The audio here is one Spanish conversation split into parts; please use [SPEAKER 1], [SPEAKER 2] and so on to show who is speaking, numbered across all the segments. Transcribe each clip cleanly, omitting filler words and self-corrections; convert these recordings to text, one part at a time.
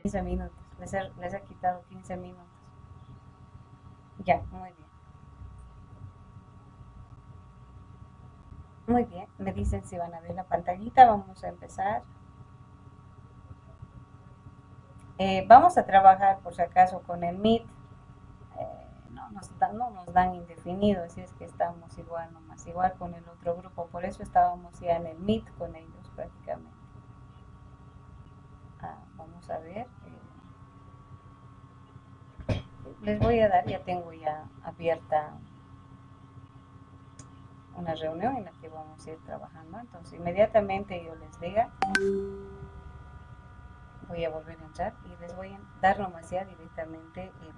[SPEAKER 1] 15 minutos. Les he quitado 15 minutos. Ya, muy bien. Muy bien, me dicen si van a ver la pantallita, vamos a empezar. Vamos a trabajar por si acaso con el Meet. No nos dan indefinido, así es que estamos igual, nomás igual con el otro grupo, por eso estábamos ya en el Meet con ellos prácticamente. Vamos a ver. Les voy a dar, ya tengo ya abierta una reunión en la que vamos a ir trabajando, entonces inmediatamente yo les diga, voy a volver a entrar y les voy a dar nomás ya directamente el...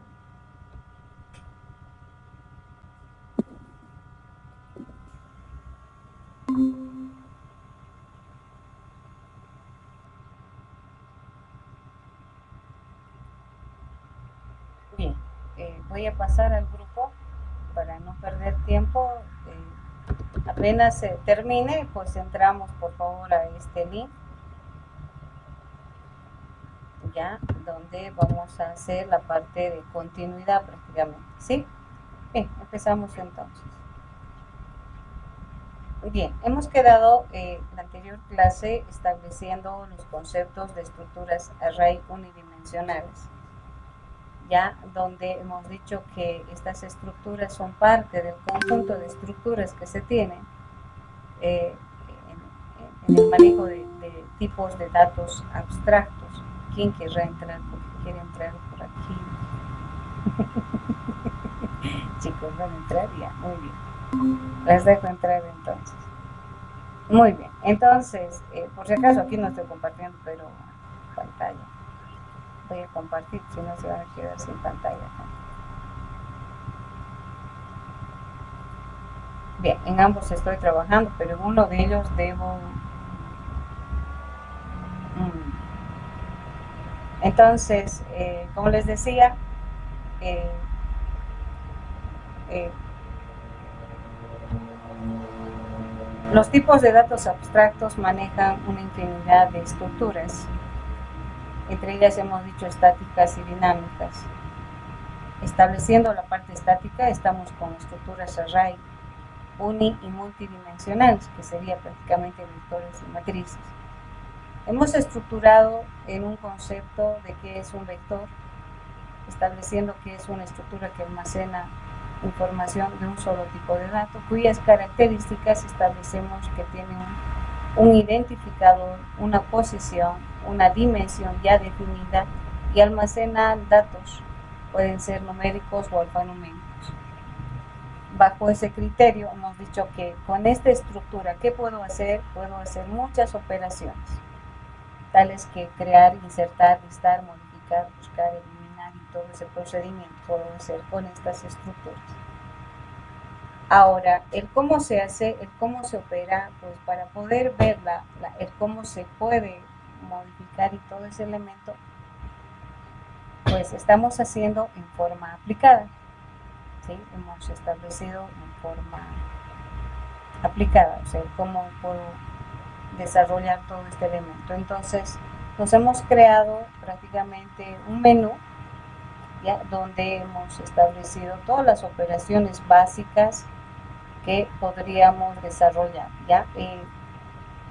[SPEAKER 1] Bien, voy a pasar al grupo para no perder tiempo. Apenas se termine, pues entramos por favor a este link, ya, donde vamos a hacer la parte de continuidad prácticamente, ¿sí? Bien, empezamos entonces. Bien, hemos quedado en la anterior clase estableciendo los conceptos de estructuras array unidimensionales, ya donde hemos dicho que estas estructuras son parte del conjunto de estructuras que se tienen eh, en el manejo de tipos de datos abstractos. ¿Quién querrá entrar? Porque quiere entrar por aquí. Chicos, van a entrar ya, muy bien. Les dejo entrar entonces. Muy bien, entonces, por si acaso aquí no estoy compartiendo, pero pantalla. Voy a compartir, si no se van a quedar sin pantalla. Bien, en ambos estoy trabajando, pero en uno de ellos debo... Entonces, como les decía, eh, eh, los tipos de datos abstractos manejan una infinidad de estructuras. Entre ellas hemos dicho estáticas y dinámicas. Estableciendo la parte estática, estamos con estructuras array, uni y multidimensionales, que sería prácticamente vectores y matrices. Hemos estructurado en un concepto de qué es un vector, estableciendo que es una estructura que almacena información de un solo tipo de datos, cuyas características establecemos que tiene un identificador, una posición, una dimensión ya definida y almacena datos, pueden ser numéricos o alfanuméricos. Bajo ese criterio hemos dicho que con esta estructura, ¿qué puedo hacer? Puedo hacer muchas operaciones, tales que crear, insertar, listar, modificar, buscar, eliminar y todo ese procedimiento puedo hacer con estas estructuras. Ahora, el cómo se hace, el cómo se opera, pues para poder ver el cómo se puede modificar y todo ese elemento, pues estamos haciendo en forma aplicada. ¿Sí? Hemos establecido en forma aplicada, o sea, cómo puedo desarrollar todo este elemento. Entonces, nos hemos creado prácticamente un menú, ¿ya? Donde hemos establecido todas las operaciones básicas que podríamos desarrollar, ¿ya?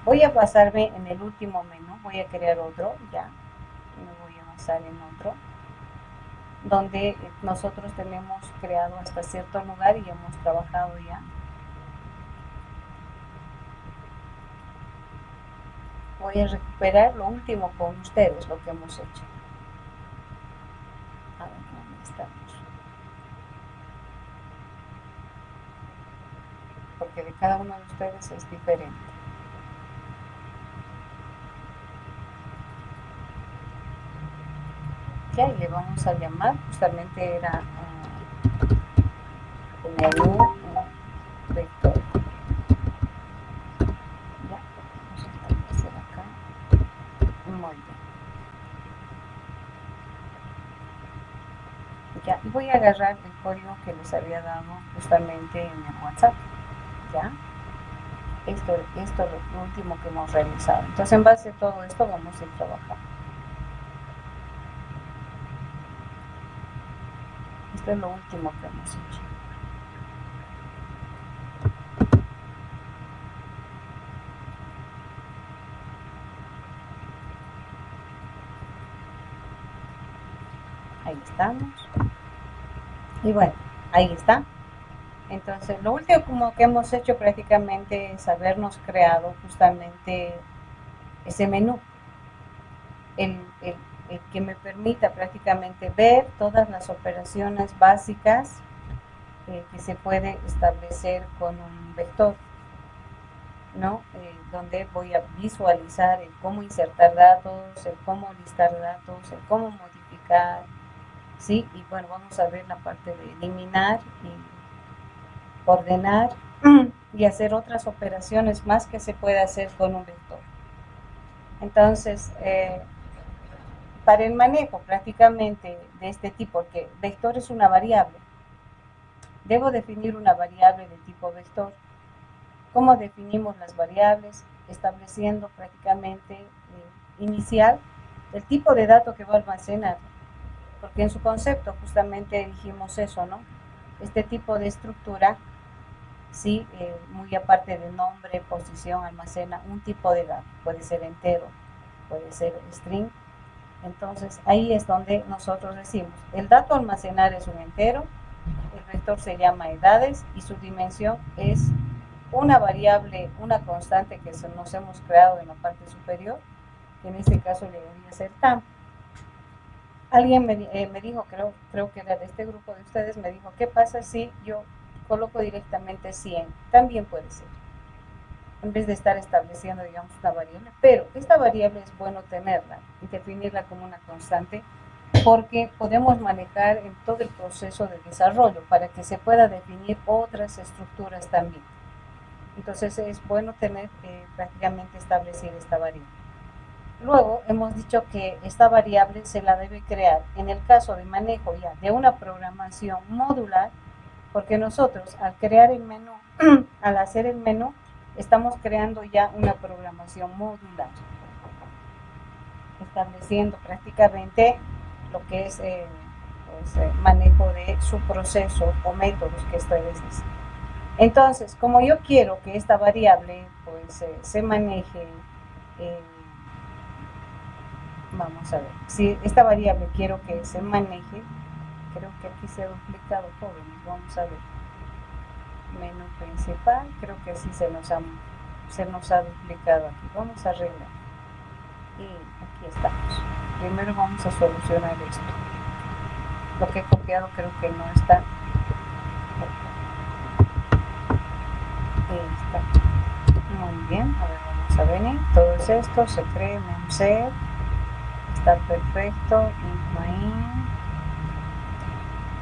[SPEAKER 1] Voy a basarme en el último menú, voy a crear otro, ¿ya? Me voy a basar en otro, donde nosotros tenemos creado hasta cierto lugar y hemos trabajado ya. Voy a recuperar lo último con ustedes, lo que hemos hecho. A ver, ¿dónde estamos? Porque de cada uno de ustedes es diferente. Ya, y le vamos a llamar, justamente era menú vector. Ya, vamos a establecer acá. Muy bien. Ya, y voy a agarrar el código que les había dado justamente en el WhatsApp. Ya, esto es lo último que hemos realizado. Entonces, en base a todo esto, vamos a ir trabajando. Esto es lo último que hemos hecho. Ahí estamos. Y bueno, ahí está. Entonces, lo último que hemos hecho prácticamente es habernos creado justamente ese menú, el que me permita prácticamente ver todas las operaciones básicas que se puede establecer con un vector, ¿no? Donde voy a visualizar el cómo insertar datos, el cómo listar datos, el cómo modificar, ¿sí? Y bueno, vamos a ver la parte de eliminar y ordenar y hacer otras operaciones más que se puede hacer con un vector. Entonces, para el manejo prácticamente de este tipo, que vector es una variable, debo definir una variable de tipo vector. ¿Cómo definimos las variables? Estableciendo prácticamente inicial el tipo de dato que va a almacenar, porque en su concepto justamente dijimos eso, ¿no? Este tipo de estructura, sí, muy aparte de nombre, posición, almacena un tipo de dato, puede ser entero, puede ser string. Entonces ahí es donde nosotros decimos, el dato a almacenar es un entero, el vector se llama edades y su dimensión es una variable, una constante que nos hemos creado en la parte superior, que en este caso le debería ser tam. Alguien me dijo, creo que era de este grupo de ustedes, me dijo, ¿qué pasa si yo coloco directamente 100? También puede ser, en vez de estar estableciendo, digamos, una variable, pero esta variable es bueno tenerla y definirla como una constante, porque podemos manejar en todo el proceso de desarrollo para que se pueda definir otras estructuras también. Entonces es bueno tener prácticamente establecida esta variable. Luego hemos dicho que esta variable se la debe crear en el caso de manejo ya de una programación modular, porque nosotros al crear el menú, al hacer el menú, estamos creando ya una programación modular, estableciendo prácticamente lo que es manejo de su proceso o métodos que ustedes dicen. Entonces, como yo quiero que esta variable pues se maneje, vamos a ver, si esta variable quiero que se maneje, creo que aquí se ha duplicado todo, vamos a ver, menú principal, creo que sí se nos ha duplicado aquí, vamos a arreglar, y aquí estamos. Primero vamos a solucionar esto, lo que he copiado creo que no está. Está muy bien. A ver, vamos a venir, todo es esto, se cree memset, está perfecto, main,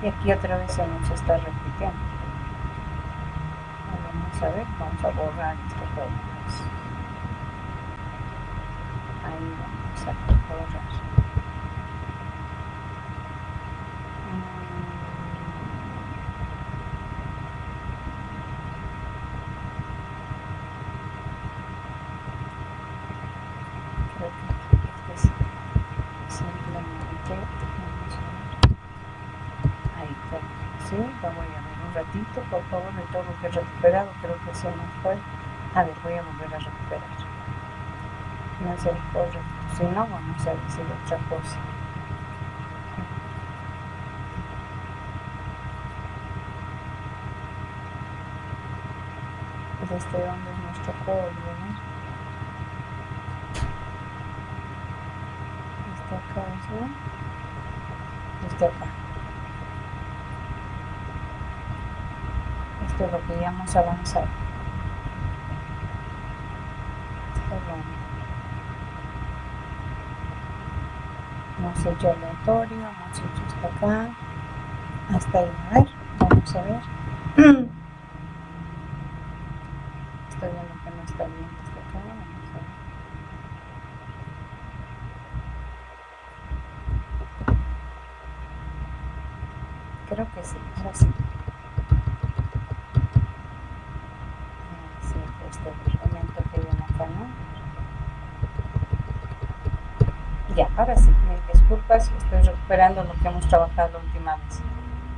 [SPEAKER 1] y aquí otra vez se nos está repitiendo. Vamos a ver, vamos a borrar esto todo. Ahí vamos a borrar. Lo voy a ver un ratito, por favor, de todo lo que he recuperado, creo que se nos fue. A ver, voy a volver a recuperar. No es el correcto, si no, vamos a decir otra cosa. Desde donde es nuestro código, ¿no? Desde acá, ¿sí? Desde acá. Esto es lo que ya hemos avanzado. Hemos hecho aleatorio, hemos hecho hasta acá, hasta ahí. A ver, vamos a ver. Estoy viendo que no está bien hasta acá, vamos a ver. Creo que sí, ahora sí. Este elemento que viene acá, ¿no? Ya, ahora sí, me disculpas, estoy recuperando lo que hemos trabajado la última vez.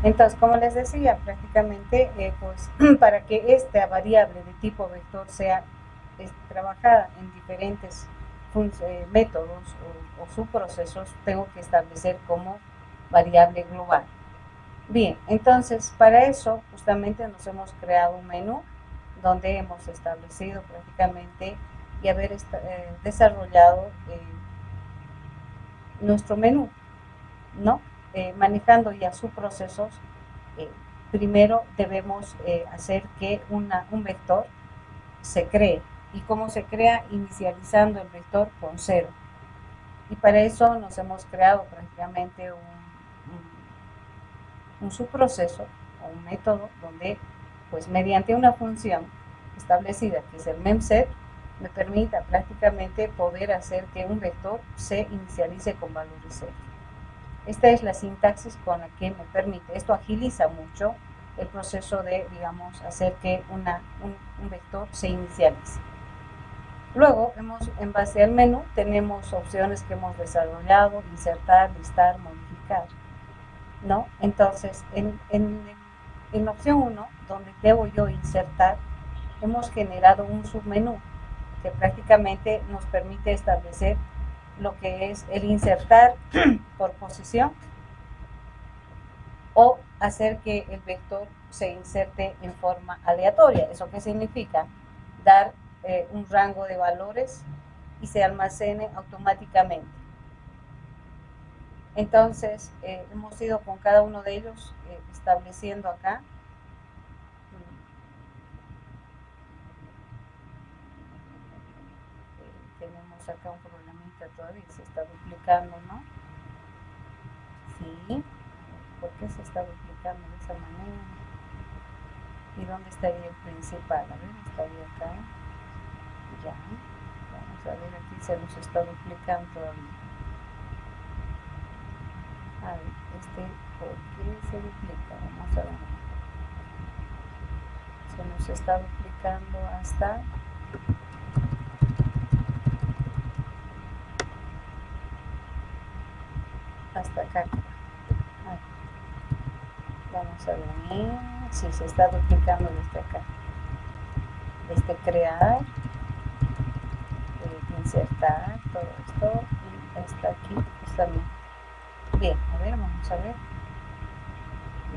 [SPEAKER 1] Entonces, como les decía, prácticamente, pues, para que esta variable de tipo vector sea trabajada en diferentes métodos o subprocesos, tengo que establecer como variable global. Bien, entonces, para eso justamente nos hemos creado un menú donde hemos establecido prácticamente y haber desarrollado nuestro menú, ¿no? Manejando ya subprocesos. Primero debemos hacer que un vector se cree. ¿Y cómo se crea? Inicializando el vector con 0. Y para eso nos hemos creado prácticamente un subproceso o un método donde, pues mediante una función establecida, que es el memset, me permita prácticamente poder hacer que un vector se inicialice con valores 0. Esta es la sintaxis con la que me permite. Esto agiliza mucho el proceso de, digamos, hacer que un vector se inicialice. Luego, en base al menú, tenemos opciones que hemos desarrollado: insertar, listar, modificar, ¿no? Entonces, en la opción 1, donde debo yo insertar, hemos generado un submenú que prácticamente nos permite establecer lo que es el insertar por posición o hacer que el vector se inserte en forma aleatoria. ¿Eso qué significa? Dar un rango de valores y se almacene automáticamente. Entonces, hemos ido con cada uno de ellos estableciendo acá. Tenemos acá un problemita todavía, se está duplicando, ¿no? Sí. ¿Por qué se está duplicando de esa manera? ¿Y dónde estaría el principal? A ver, estaría acá. Ya. Vamos a ver, aquí se nos está duplicando todavía. A ver, ¿por qué se duplica? Vamos a ver. Se nos está duplicando hasta acá. Vamos a ver si se está duplicando desde acá. Crear, insertar, todo esto, y está aquí justamente. Bien, a ver, vamos a ver.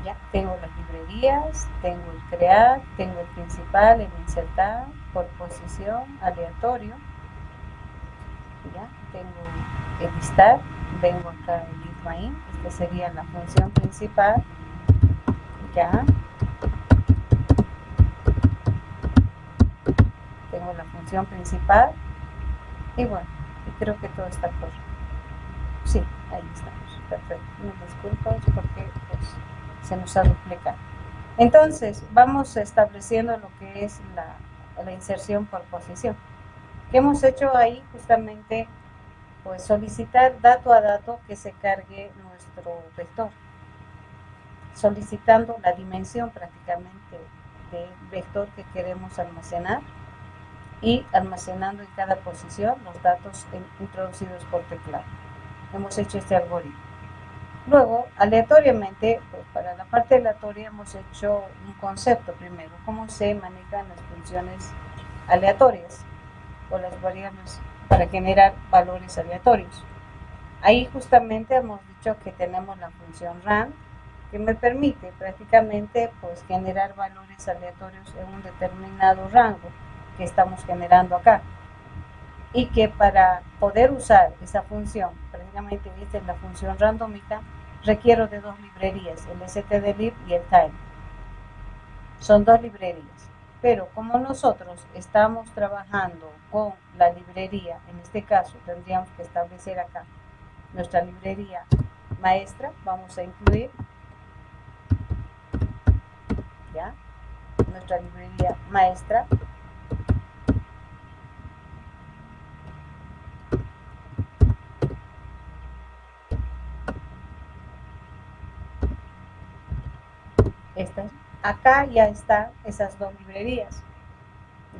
[SPEAKER 1] Ya tengo las librerías, tengo el crear, tengo el principal, el insertar, por posición, aleatorio. Ya tengo el listar, vengo acá el if main, esta sería la función principal. Ya tengo la función principal y bueno, creo que todo está correcto. Sí, ahí estamos, perfecto. Me disculpas porque pues, se nos ha duplicado. Entonces, vamos estableciendo lo que es la inserción por posición. ¿Qué hemos hecho ahí? Justamente, pues solicitar dato a dato que se cargue nuestro vector, solicitando la dimensión prácticamente del vector que queremos almacenar y almacenando en cada posición los datos introducidos por teclado. Hemos hecho este algoritmo. Luego, aleatoriamente, pues para la parte aleatoria hemos hecho un concepto primero, cómo se manejan las funciones aleatorias o las variables para generar valores aleatorios. Ahí justamente hemos dicho que tenemos la función rand, que me permite prácticamente pues generar valores aleatorios en un determinado rango que estamos generando acá. Y que para poder usar esa función, prácticamente esta es la función randómica, requiero de dos librerías, el stdlib y el time. Son dos librerías, pero como nosotros estamos trabajando con la librería, en este caso tendríamos que establecer acá nuestra librería maestra, vamos a incluir ya nuestra librería maestra. Acá ya están esas dos librerías,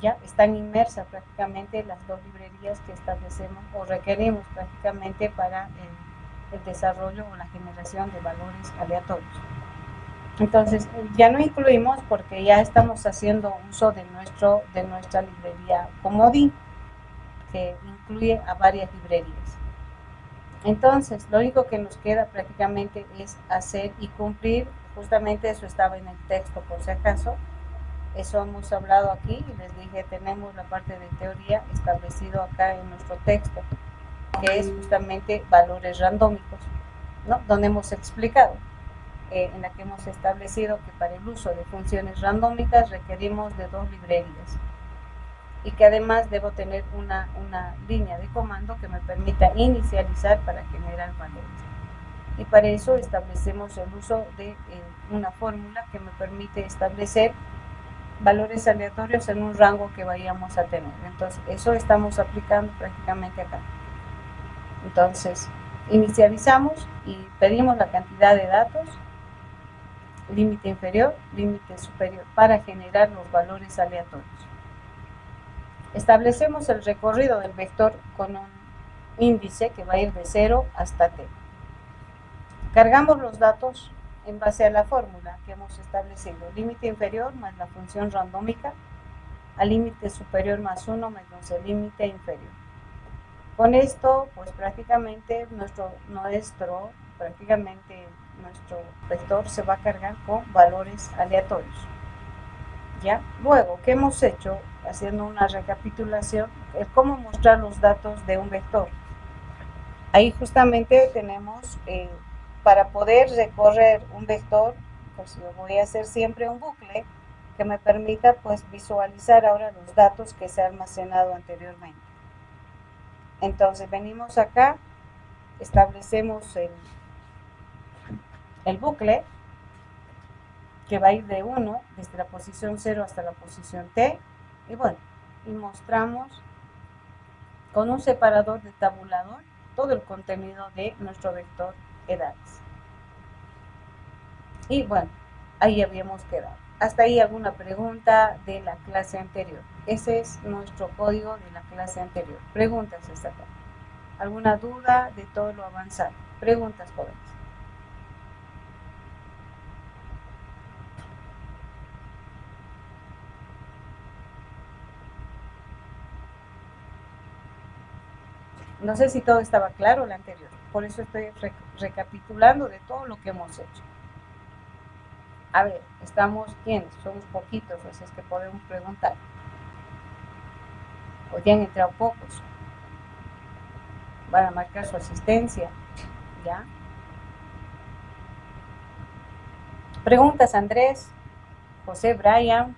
[SPEAKER 1] ya están inmersas prácticamente las dos librerías que establecemos o requerimos prácticamente para el desarrollo o la generación de valores aleatorios. Entonces, ya no incluimos porque ya estamos haciendo uso de nuestra librería Comodín, que incluye a varias librerías. Entonces, lo único que nos queda prácticamente es hacer y cumplir, justamente eso estaba en el texto por si acaso, eso hemos hablado aquí y les dije, tenemos la parte de teoría establecido acá en nuestro texto, que es justamente valores randómicos, ¿no? Donde hemos explicado, en la que hemos establecido que para el uso de funciones randómicas requerimos de 2 librerías y que además debo tener una línea de comando que me permita inicializar para generar valores. Y para eso establecemos el uso de una fórmula que me permite establecer valores aleatorios en un rango que vayamos a tener. Entonces, eso estamos aplicando prácticamente acá. Entonces, inicializamos y pedimos la cantidad de datos, límite inferior, límite superior, para generar los valores aleatorios. Establecemos el recorrido del vector con un índice que va a ir de 0 hasta t. Cargamos los datos en base a la fórmula que hemos establecido, límite inferior más la función randómica, al límite superior más 1 menos el límite inferior. Con esto, pues prácticamente nuestro vector se va a cargar con valores aleatorios. ¿Ya? Luego, ¿qué hemos hecho? Haciendo una recapitulación, es cómo mostrar los datos de un vector. Ahí justamente tenemos, para poder recorrer un vector, pues yo voy a hacer siempre un bucle que me permita pues visualizar ahora los datos que se han almacenado anteriormente. Entonces venimos acá, establecemos el bucle que va a ir de 1 desde la posición 0 hasta la posición t, y bueno, y mostramos con un separador de tabulador todo el contenido de nuestro vector edades. Y bueno, ahí habíamos quedado. Hasta ahí alguna pregunta de la clase anterior. Ese es nuestro código de la clase anterior. Preguntas hasta acá. ¿Alguna duda de todo lo avanzado? Preguntas, jóvenes. No sé si todo estaba claro la anterior. Por eso estoy recapitulando de todo lo que hemos hecho. A ver, estamos quiénes, somos poquitos, así es que podemos preguntar. O ya han entrado pocos. Van a marcar su asistencia. ¿Ya? Preguntas, Andrés, José, Brian,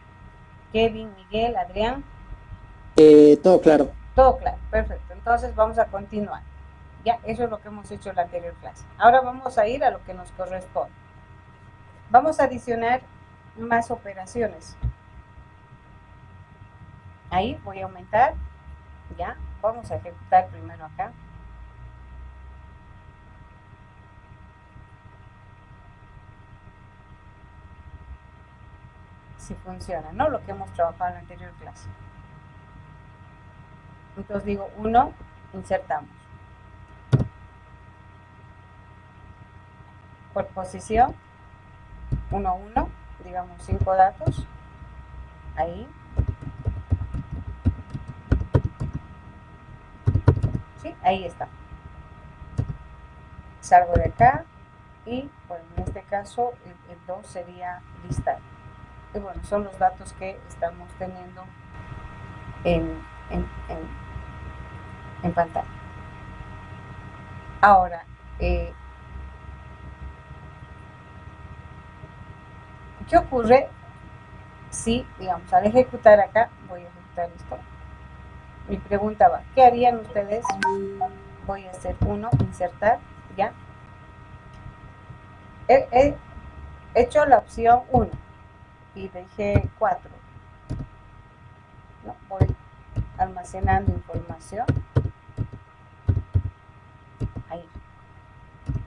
[SPEAKER 1] Kevin, Miguel, Adrián.
[SPEAKER 2] Todo claro.
[SPEAKER 1] Todo claro, perfecto. Entonces vamos a continuar. Ya, eso es lo que hemos hecho en la anterior clase. Ahora vamos a ir a lo que nos corresponde. Vamos a adicionar más operaciones. Ahí voy a aumentar. Ya, vamos a ejecutar primero acá. Si funciona, ¿no? Lo que hemos trabajado en la anterior clase. Entonces digo 1, insertamos. Por posición, 1, 1, digamos 5 datos. Ahí. ¿Sí? Ahí está. Salgo de acá y, bueno, en este caso el 2 sería listar. Y bueno, son los datos que estamos teniendo en pantalla. Ahora, ¿qué ocurre si, digamos, al ejecutar acá, voy a ejecutar esto? Mi pregunta va, ¿qué harían ustedes? Voy a hacer 1, insertar, ¿ya? He hecho la opción 1 y dejé 4. No, voy almacenando información. Ahí.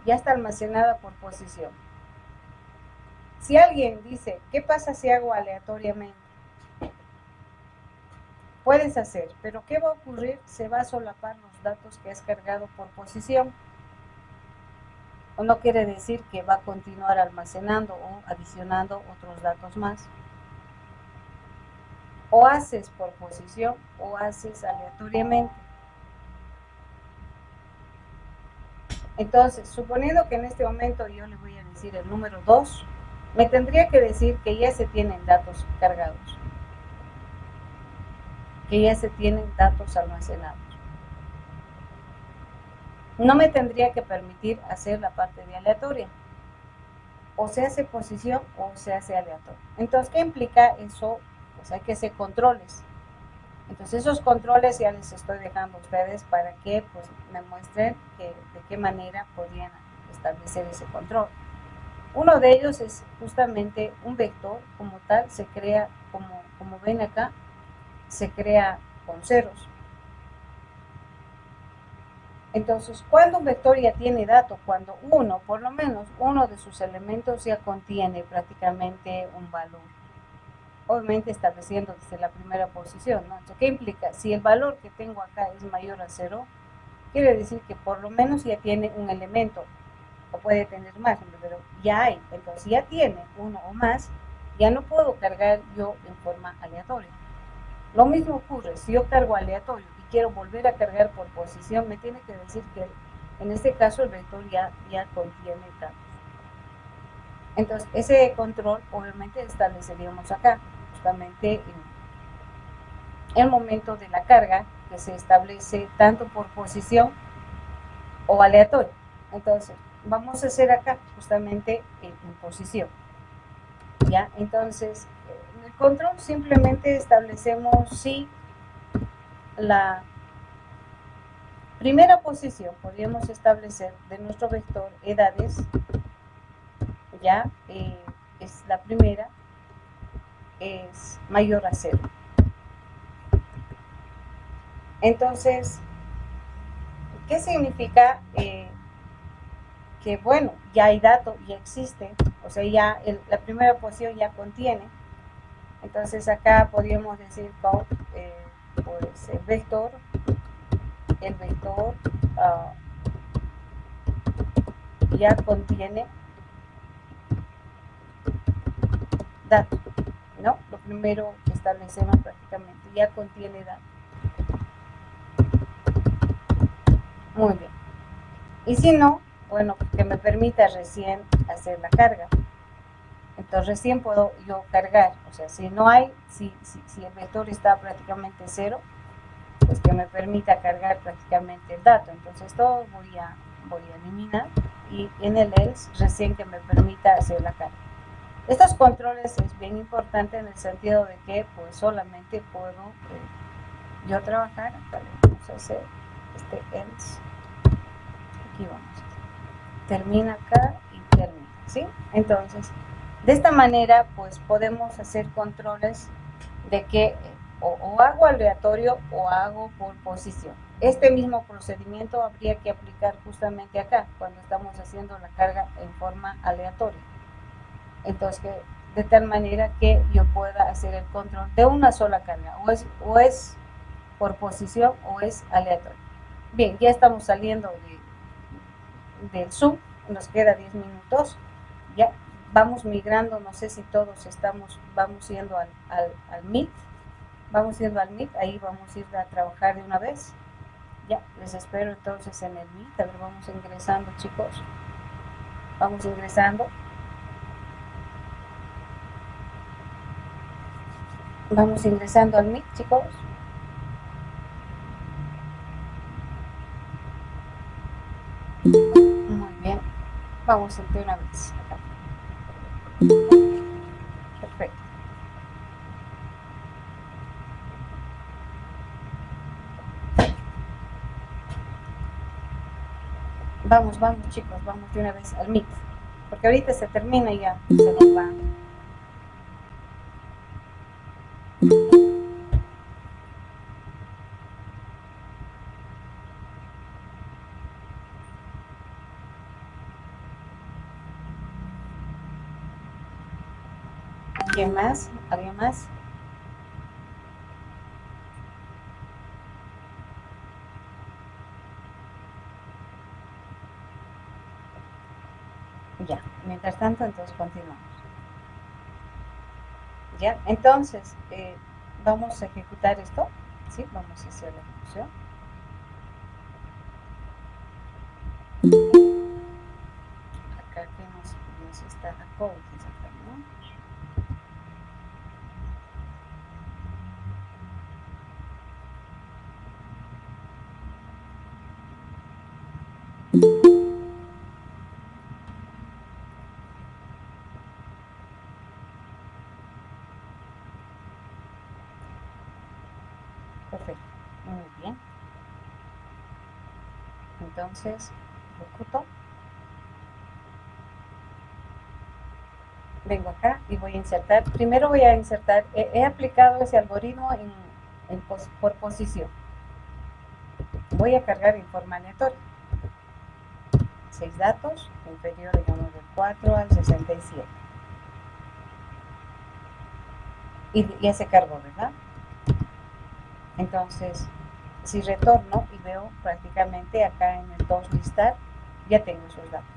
[SPEAKER 1] Ya está almacenada por posición. Si alguien dice, ¿qué pasa si hago aleatoriamente? Puedes hacer, pero ¿qué va a ocurrir? Se va a solapar los datos que has cargado por posición. no quiere decir que va a continuar almacenando o adicionando otros datos más. O haces por posición o haces aleatoriamente. Entonces, suponiendo que en este momento yo le voy a decir el número 2, me tendría que decir que ya se tienen datos cargados, que ya se tienen datos almacenados. No me tendría que permitir hacer la parte de aleatoria. O se hace posición o se hace aleatorio. Entonces, ¿qué implica eso? Pues hay que hacer controles. Entonces, esos controles ya les estoy dejando a ustedes para que pues, me muestren de qué manera podrían establecer ese control. Uno de ellos es justamente un vector como tal, se crea, como ven acá, se crea con ceros. Entonces, cuando un vector ya tiene dato, cuando por lo menos uno de sus elementos ya contiene prácticamente un valor, obviamente estableciendo desde la primera posición, ¿no? Entonces, ¿qué implica? Si el valor que tengo acá es mayor a 0, quiere decir que por lo menos ya tiene un elemento, o puede tener más, pero ya hay. Entonces, ya tiene uno o más, ya no puedo cargar yo en forma aleatoria. Lo mismo ocurre, si yo cargo aleatorio y quiero volver a cargar por posición, me tiene que decir que en este caso el vector ya contiene datos. Entonces, ese control obviamente estableceríamos acá, justamente en el momento de la carga, que se establece tanto por posición o aleatorio. Entonces, vamos a hacer acá justamente en posición. ¿Ya? Entonces, en el control simplemente establecemos si la primera posición, podríamos establecer de nuestro vector edades, ya es la primera, es mayor a 0. Entonces, ¿qué significa? Que bueno, ya hay dato, ya existe, o sea, ya la primera posición ya contiene. Entonces acá podríamos decir pues el vector uh, ya contiene datos, ¿no? Lo primero que establecemos prácticamente, ya contiene datos. Muy bien. Y si no, bueno, que me permita recién hacer la carga. Entonces recién puedo yo cargar, o sea, si no hay, si el vector está prácticamente 0, pues que me permita cargar prácticamente el dato. Entonces todo voy a eliminar y en el else recién que me permita hacer la carga. Estos controles es bien importante en el sentido de que pues solamente puedo yo trabajar. Vamos a hacer este else. Aquí vamos. Termina acá y termina, ¿sí? Entonces, de esta manera pues podemos hacer controles de que o hago aleatorio o hago por posición. Este mismo procedimiento habría que aplicar justamente acá, cuando estamos haciendo la carga en forma aleatoria. Entonces, de tal manera que yo pueda hacer el control de una sola carga, o es por posición o es aleatorio. Bien, ya estamos saliendo del Zoom, nos queda 10 minutos, ya vamos migrando, no sé si todos vamos yendo al Meet. Vamos yendo al Meet, ahí vamos a ir a trabajar de una vez. Ya, les espero entonces en el Meet. A ver, vamos ingresando, chicos. Vamos ingresando. Vamos ingresando al Meet, chicos. Muy bien. Vamos de una vez. Acá. Perfecto. Vamos, chicos, vamos de una vez al Meet. Porque ahorita se termina y ya se nos va. ¿Quién más? ¿Alguien más? Ya, mientras tanto, entonces continuamos. Ya, entonces, vamos a ejecutar esto, ¿sí? Vamos a hacer la ejecución. Acá que nos está acá, ¿no? Perfecto, muy bien. Entonces, ejecuto. Vengo acá y voy a insertar. Primero voy a insertar, he aplicado ese algoritmo por posición. Voy a cargar en forma aleatoria. 6 datos, inferior, digamos, del 4 al 67. Y ya se cargó, ¿verdad? Entonces, si retorno y veo prácticamente acá en el 2 listar, ya tengo esos datos.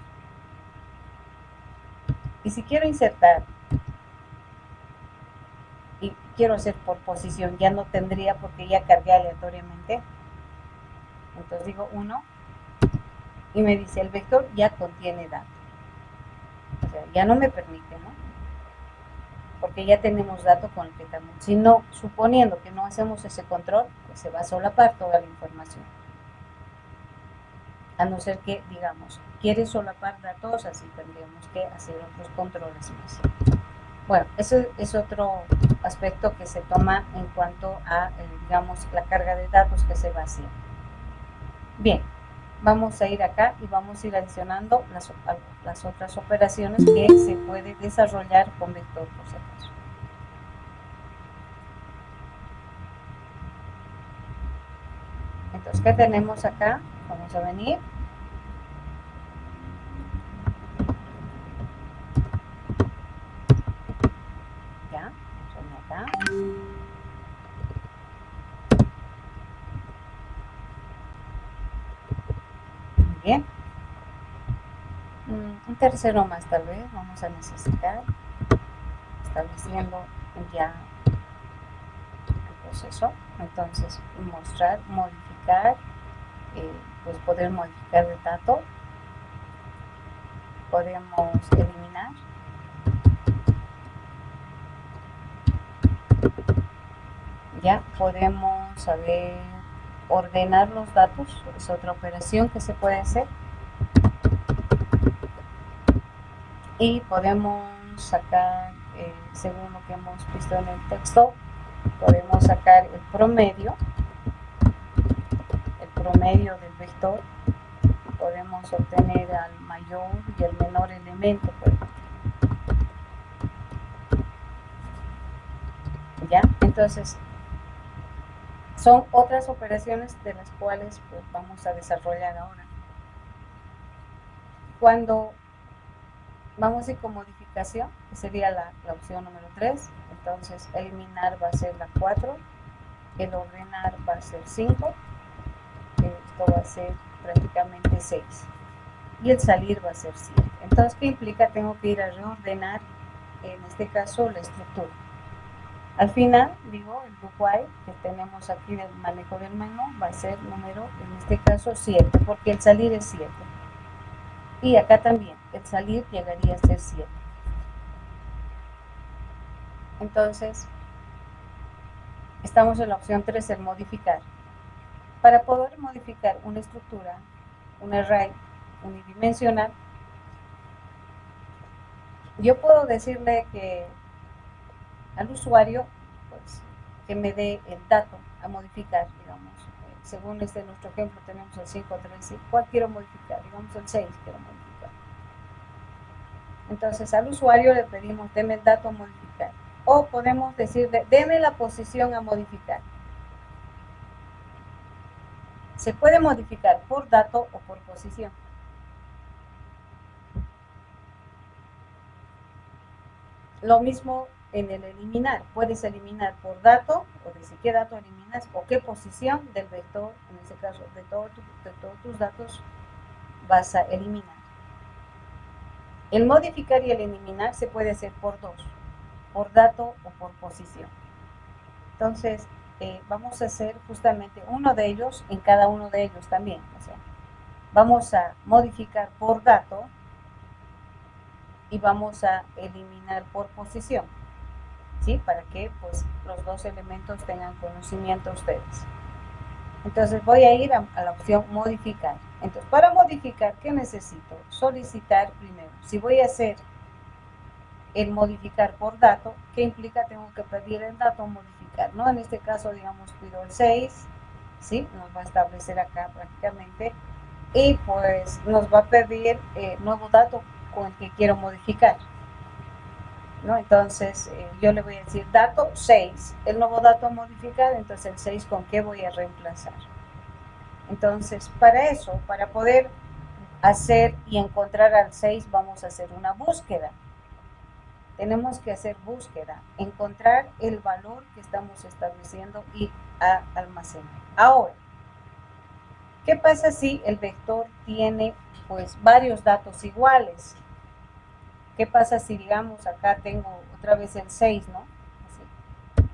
[SPEAKER 1] Y si quiero insertar y quiero hacer por posición, ya no tendría porque ya cargué aleatoriamente. Entonces digo 1 y me dice el vector ya contiene datos. O sea, ya no me permite, ¿no? Porque ya tenemos datos completamente. Si no, suponiendo que no hacemos ese control, pues se va a solapar toda la información. A no ser que, digamos, quiere solapar datos, así tendríamos que hacer otros controles más. Bueno, ese es otro aspecto que se toma en cuanto a, digamos, la carga de datos que se va haciendo. Bien, vamos a ir acá y vamos a ir adicionando las otras operaciones que se puede desarrollar con vector por si acaso. Entonces, ¿qué tenemos acá? Vamos a venir. Ya, vamos acá. Muy bien. Un tercero más tal vez vamos a necesitar, estableciendo ya el proceso. Entonces, mostrar, modificar, pues poder modificar el dato, podemos eliminar, ya podemos saber ordenar los datos, es otra operación que se puede hacer, y podemos sacar, según lo que hemos visto en el texto, podemos sacar el promedio del vector, podemos obtener al mayor y el menor elemento, por ejemplo. ¿Ya? Entonces, son otras operaciones de las cuales pues, vamos a desarrollar ahora. Cuando vamos a ir con modificación, que sería la opción número 3, entonces eliminar va a ser la 4, el ordenar va a ser 5, esto va a ser prácticamente 6, y el salir va a ser 7. Entonces, ¿qué implica? Tengo que ir a reordenar, en este caso, la estructura. Al final, digo, el do while que tenemos aquí del manejo del menú va a ser número, en este caso, 7, porque el salir es 7. Y acá también, el salir llegaría a ser 7. Entonces, estamos en la opción 3, el modificar. Para poder modificar una estructura, un array unidimensional, yo puedo decirle que al usuario, pues, que me dé el dato a modificar, digamos, según nuestro ejemplo tenemos el 5, 3, ¿cuál quiero modificar? Digamos el 6 quiero modificar. Entonces al usuario le pedimos, deme el dato a modificar. O podemos decirle, deme la posición a modificar. Se puede modificar por dato o por posición. Lo mismo en el eliminar. Puedes eliminar por dato, o decir qué dato eliminas, o qué posición del vector, en este caso, de todos tus datos, vas a eliminar. El modificar y el eliminar se puede hacer por dos, por dato o por posición. Entonces, vamos a hacer justamente uno de ellos en cada uno de ellos también. O sea, vamos a modificar por dato y vamos a eliminar por posición, ¿sí? Para que pues los dos elementos tengan conocimiento ustedes. Entonces voy a ir a la opción modificar. Entonces, para modificar, ¿qué necesito? Solicitar primero. Si voy a hacer el modificar por dato, ¿qué implica? Tengo que pedir el dato modificar, ¿no? En este caso, digamos, pido el 6, ¿sí? Nos va a establecer acá prácticamente y pues nos va a pedir nuevo dato con el que quiero modificar, ¿no? Entonces yo le voy a decir dato 6, el nuevo dato a modificar, entonces el 6 con qué voy a reemplazar. Entonces para eso, para poder hacer y encontrar al 6, vamos a hacer una búsqueda. Tenemos que hacer búsqueda, encontrar el valor que estamos estableciendo y a almacenar. Ahora, ¿qué pasa si el vector tiene pues varios datos iguales? ¿Qué pasa si digamos acá tengo otra vez el 6, ¿no? Así.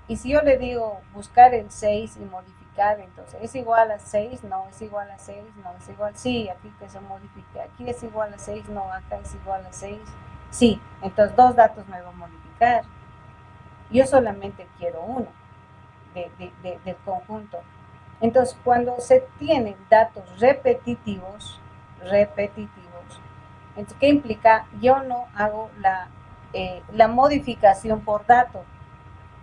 [SPEAKER 1] Y si yo le digo buscar el 6 y modificar, entonces, ¿es igual a 6? No, es igual a 6, no, es igual, sí, aquí que se modifique, aquí es igual a 6, no, acá es igual a 6, sí, entonces dos datos me va a modificar. Yo solamente quiero uno del conjunto. Entonces, cuando se tienen datos repetitivos, entonces, ¿qué implica? Yo no hago la modificación por dato,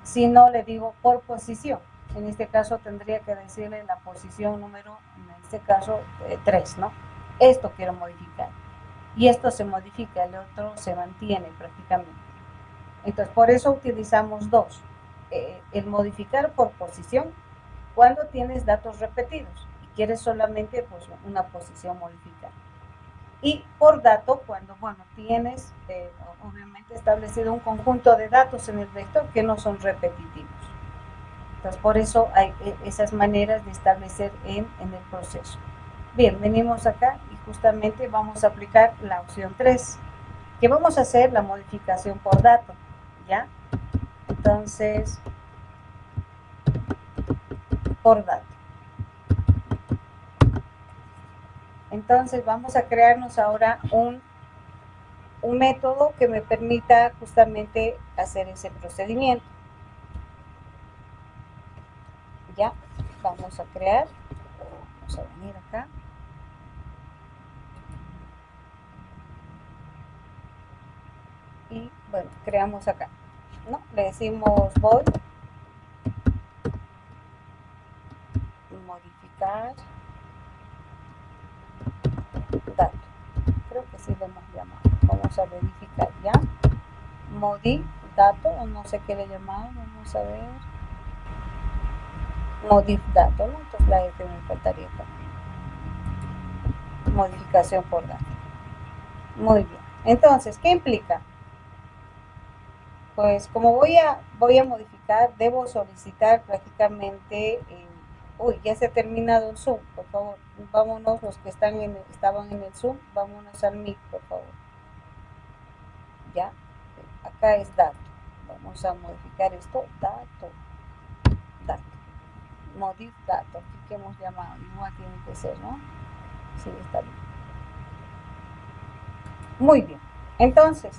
[SPEAKER 1] sino le digo por posición. En este caso tendría que decirle la posición número, en este caso 3, ¿no? Esto quiero modificar. Y esto se modifica, el otro se mantiene prácticamente. Entonces, por eso utilizamos dos. El modificar por posición cuando tienes datos repetidos y quieres solamente pues, una posición modificada. Y por dato cuando, bueno, tienes obviamente establecido un conjunto de datos en el vector que no son repetitivos. Entonces, por eso hay esas maneras de establecer en el proceso. Bien, venimos acá y justamente vamos a aplicar la opción 3, que vamos a hacer la modificación por dato, ¿ya? Entonces, por dato. Entonces, vamos a crearnos ahora un método que me permita justamente hacer ese procedimiento. Ya, vamos a crear, vamos a venir acá. Y bueno, creamos acá, ¿no? Le decimos void modificar dato. Creo que sí lo hemos llamado. Vamos a verificar ya. Modi dato, o no sé qué le llamamos, vamos a ver. Modif dato, ¿no? Entonces la F me faltaría también. Modificación por dato. Muy bien. Entonces, ¿qué implica? Pues como voy a modificar, debo solicitar prácticamente, uy, ya se ha terminado el Zoom, por favor, vámonos los que estaban en el Zoom, vámonos al Meet, por favor. Ya, acá es dato, vamos a modificar esto, dato, modif dato, aquí que hemos llamado, igual tiene que ser, ¿no? Sí, está bien. Muy bien, entonces,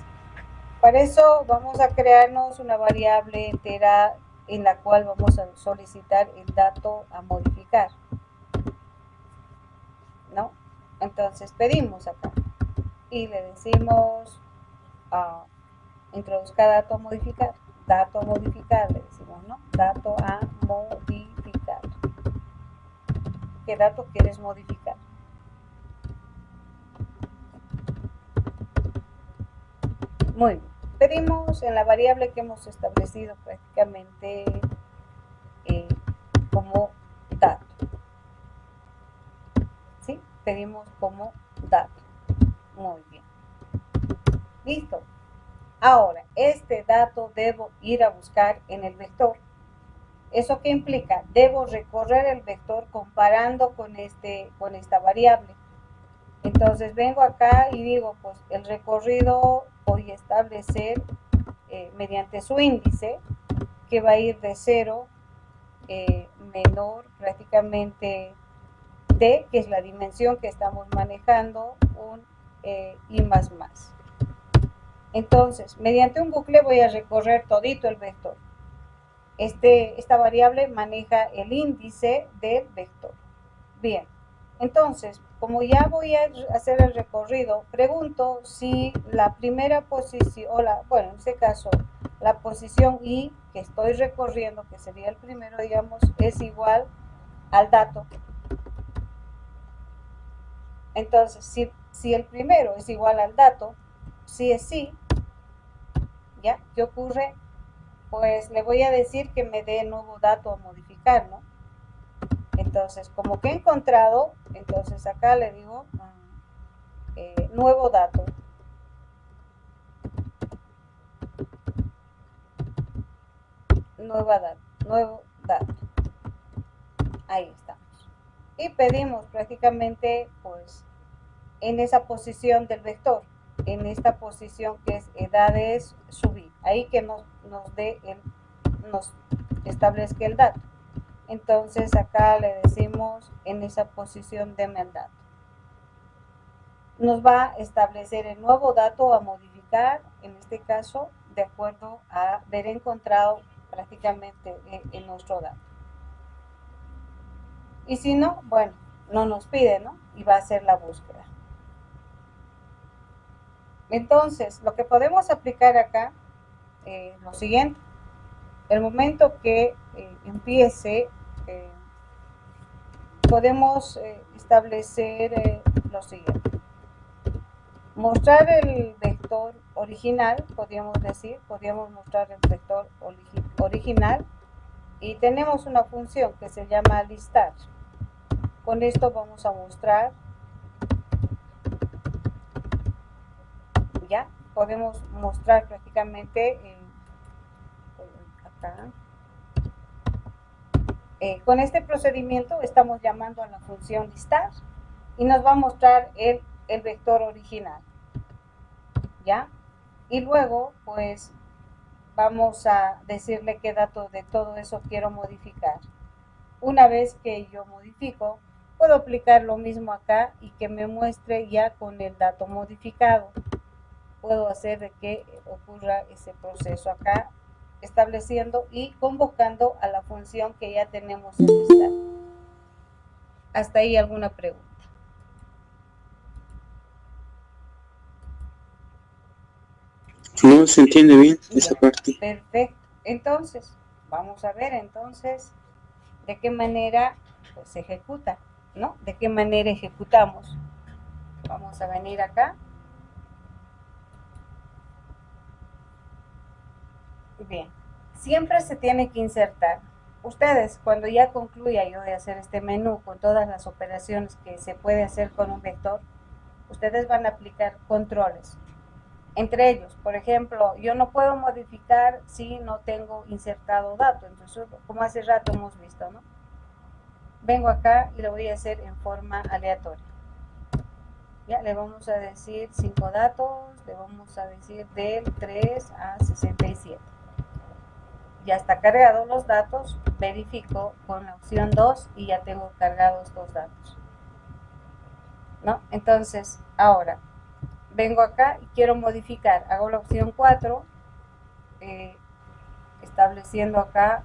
[SPEAKER 1] para eso vamos a crearnos una variable entera en la cual vamos a solicitar el dato a modificar, ¿no? Entonces pedimos acá y le decimos introduzca dato a modificar, le decimos, ¿no? Dato a modificar. ¿Qué dato quieres modificar? Muy bien. Pedimos en la variable que hemos establecido prácticamente como dato. ¿Sí? Pedimos como dato. Muy bien. Listo. Ahora, este dato debo ir a buscar en el vector. ¿Eso qué implica? Debo recorrer el vector comparando con esta variable. Entonces vengo acá y digo, pues el recorrido voy a establecer mediante su índice, que va a ir de 0 menor prácticamente d, que es la dimensión que estamos manejando, un i más más. Entonces, mediante un bucle voy a recorrer todito el vector. Esta variable maneja el índice del vector. Bien, entonces, como ya voy a hacer el recorrido, pregunto si la primera posición, bueno, en este caso, la posición i que estoy recorriendo, que sería el primero, digamos, es igual al dato. Entonces, si el primero es igual al dato, si es sí, ¿ya? ¿Qué ocurre? Pues le voy a decir que me dé nuevo dato a modificar, ¿no? Entonces, como que he encontrado, entonces acá le digo nuevo dato. Nuevo dato. Ahí estamos. Y pedimos prácticamente, pues, en esa posición del vector, en esta posición que es edades subir, ahí que nos establezca el dato. Entonces acá le decimos en esa posición deme el dato. Nos va a establecer el nuevo dato a modificar, en este caso, de acuerdo a haber encontrado prácticamente en nuestro dato. Y si no, bueno, no nos pide, ¿no? Y va a hacer la búsqueda. Entonces, lo que podemos aplicar acá, lo siguiente. El momento que empiece, podemos establecer lo siguiente. Mostrar el vector original, podríamos mostrar el vector original, y tenemos una función que se llama listar. Con esto vamos a mostrar, ya, podemos mostrar prácticamente acá. Con este procedimiento estamos llamando a la función listar y nos va a mostrar el vector original, ¿ya? Y luego, pues, vamos a decirle qué dato de todo eso quiero modificar. Una vez que yo modifico, puedo aplicar lo mismo acá y que me muestre ya con el dato modificado. Puedo hacer de que ocurra ese proceso acá, estableciendo y convocando a la función que ya tenemos en listar. ¿Hasta ahí alguna pregunta?
[SPEAKER 2] No se entiende bien esa parte.
[SPEAKER 1] Perfecto. Entonces, vamos a ver entonces de qué manera pues, se ejecuta, ¿no? De qué manera ejecutamos. Vamos a venir acá. Bien, siempre se tiene que insertar. Ustedes, cuando ya concluya yo de hacer este menú con todas las operaciones que se puede hacer con un vector, ustedes van a aplicar controles. Entre ellos, por ejemplo, yo no puedo modificar si no tengo insertado dato. Entonces, como hace rato hemos visto, ¿no? Vengo acá y lo voy a hacer en forma aleatoria. Ya, le vamos a decir 5 datos, le vamos a decir del 3 a 67. Ya está cargado los datos, verifico con la opción 2 y ya tengo cargados los datos, ¿no? Entonces, ahora, vengo acá y quiero modificar, hago la opción 4, estableciendo acá,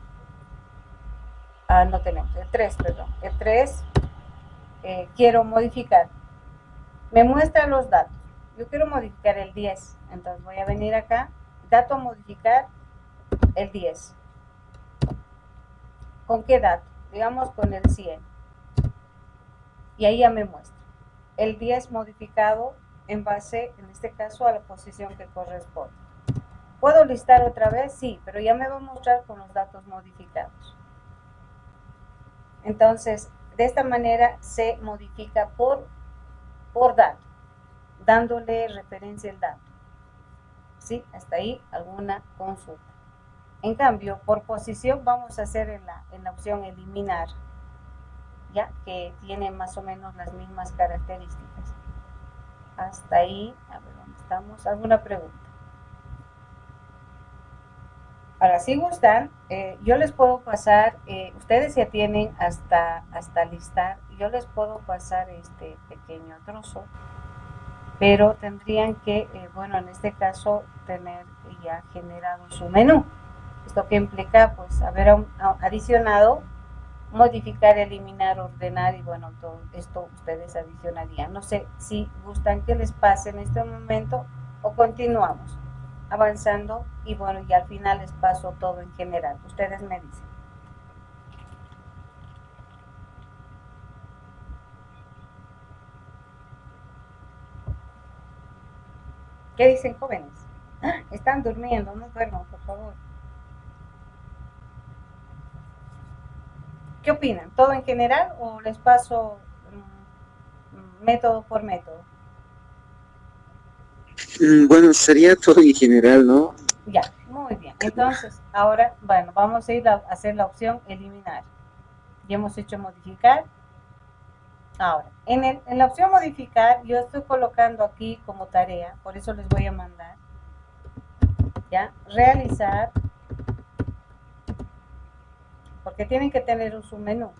[SPEAKER 1] no tenemos, el 3, perdón, el 3, quiero modificar, me muestra los datos, yo quiero modificar el 10, entonces voy a venir acá, dato a modificar, el 10. ¿Con qué dato? Digamos con el 100. Y ahí ya me muestra. El 10 modificado en base, en este caso, a la posición que corresponde. ¿Puedo listar otra vez? Sí, pero ya me va a mostrar con los datos modificados. Entonces, de esta manera se modifica por dato, dándole referencia al dato. ¿Sí? Hasta ahí alguna consulta. En cambio, por posición vamos a hacer en la opción eliminar, ya que tiene más o menos las mismas características. Hasta ahí, a ver dónde estamos. ¿Alguna pregunta? Ahora, si gustan, yo les puedo pasar, ustedes ya tienen hasta listar, yo les puedo pasar este pequeño trozo, pero tendrían que, bueno, en este caso, tener ya generado su menú. Esto que implica, pues, haber adicionado, modificar, eliminar, ordenar, y bueno, todo esto ustedes adicionarían. No sé si gustan que les pase en este momento o continuamos avanzando y bueno, y al final les paso todo en general. Ustedes me dicen. ¿Qué dicen, jóvenes? Están durmiendo, no duerman, por favor. ¿Qué opinan? ¿Todo en general o les paso método por método?
[SPEAKER 2] Bueno, sería todo en general, ¿no?
[SPEAKER 1] Ya, muy bien. Entonces, ahora, bueno, vamos a ir a hacer la opción eliminar. Ya hemos hecho modificar. Ahora, en la opción modificar, yo estoy colocando aquí como tarea, por eso les voy a mandar, ¿ya? Realizar, porque tienen que tener un submenú.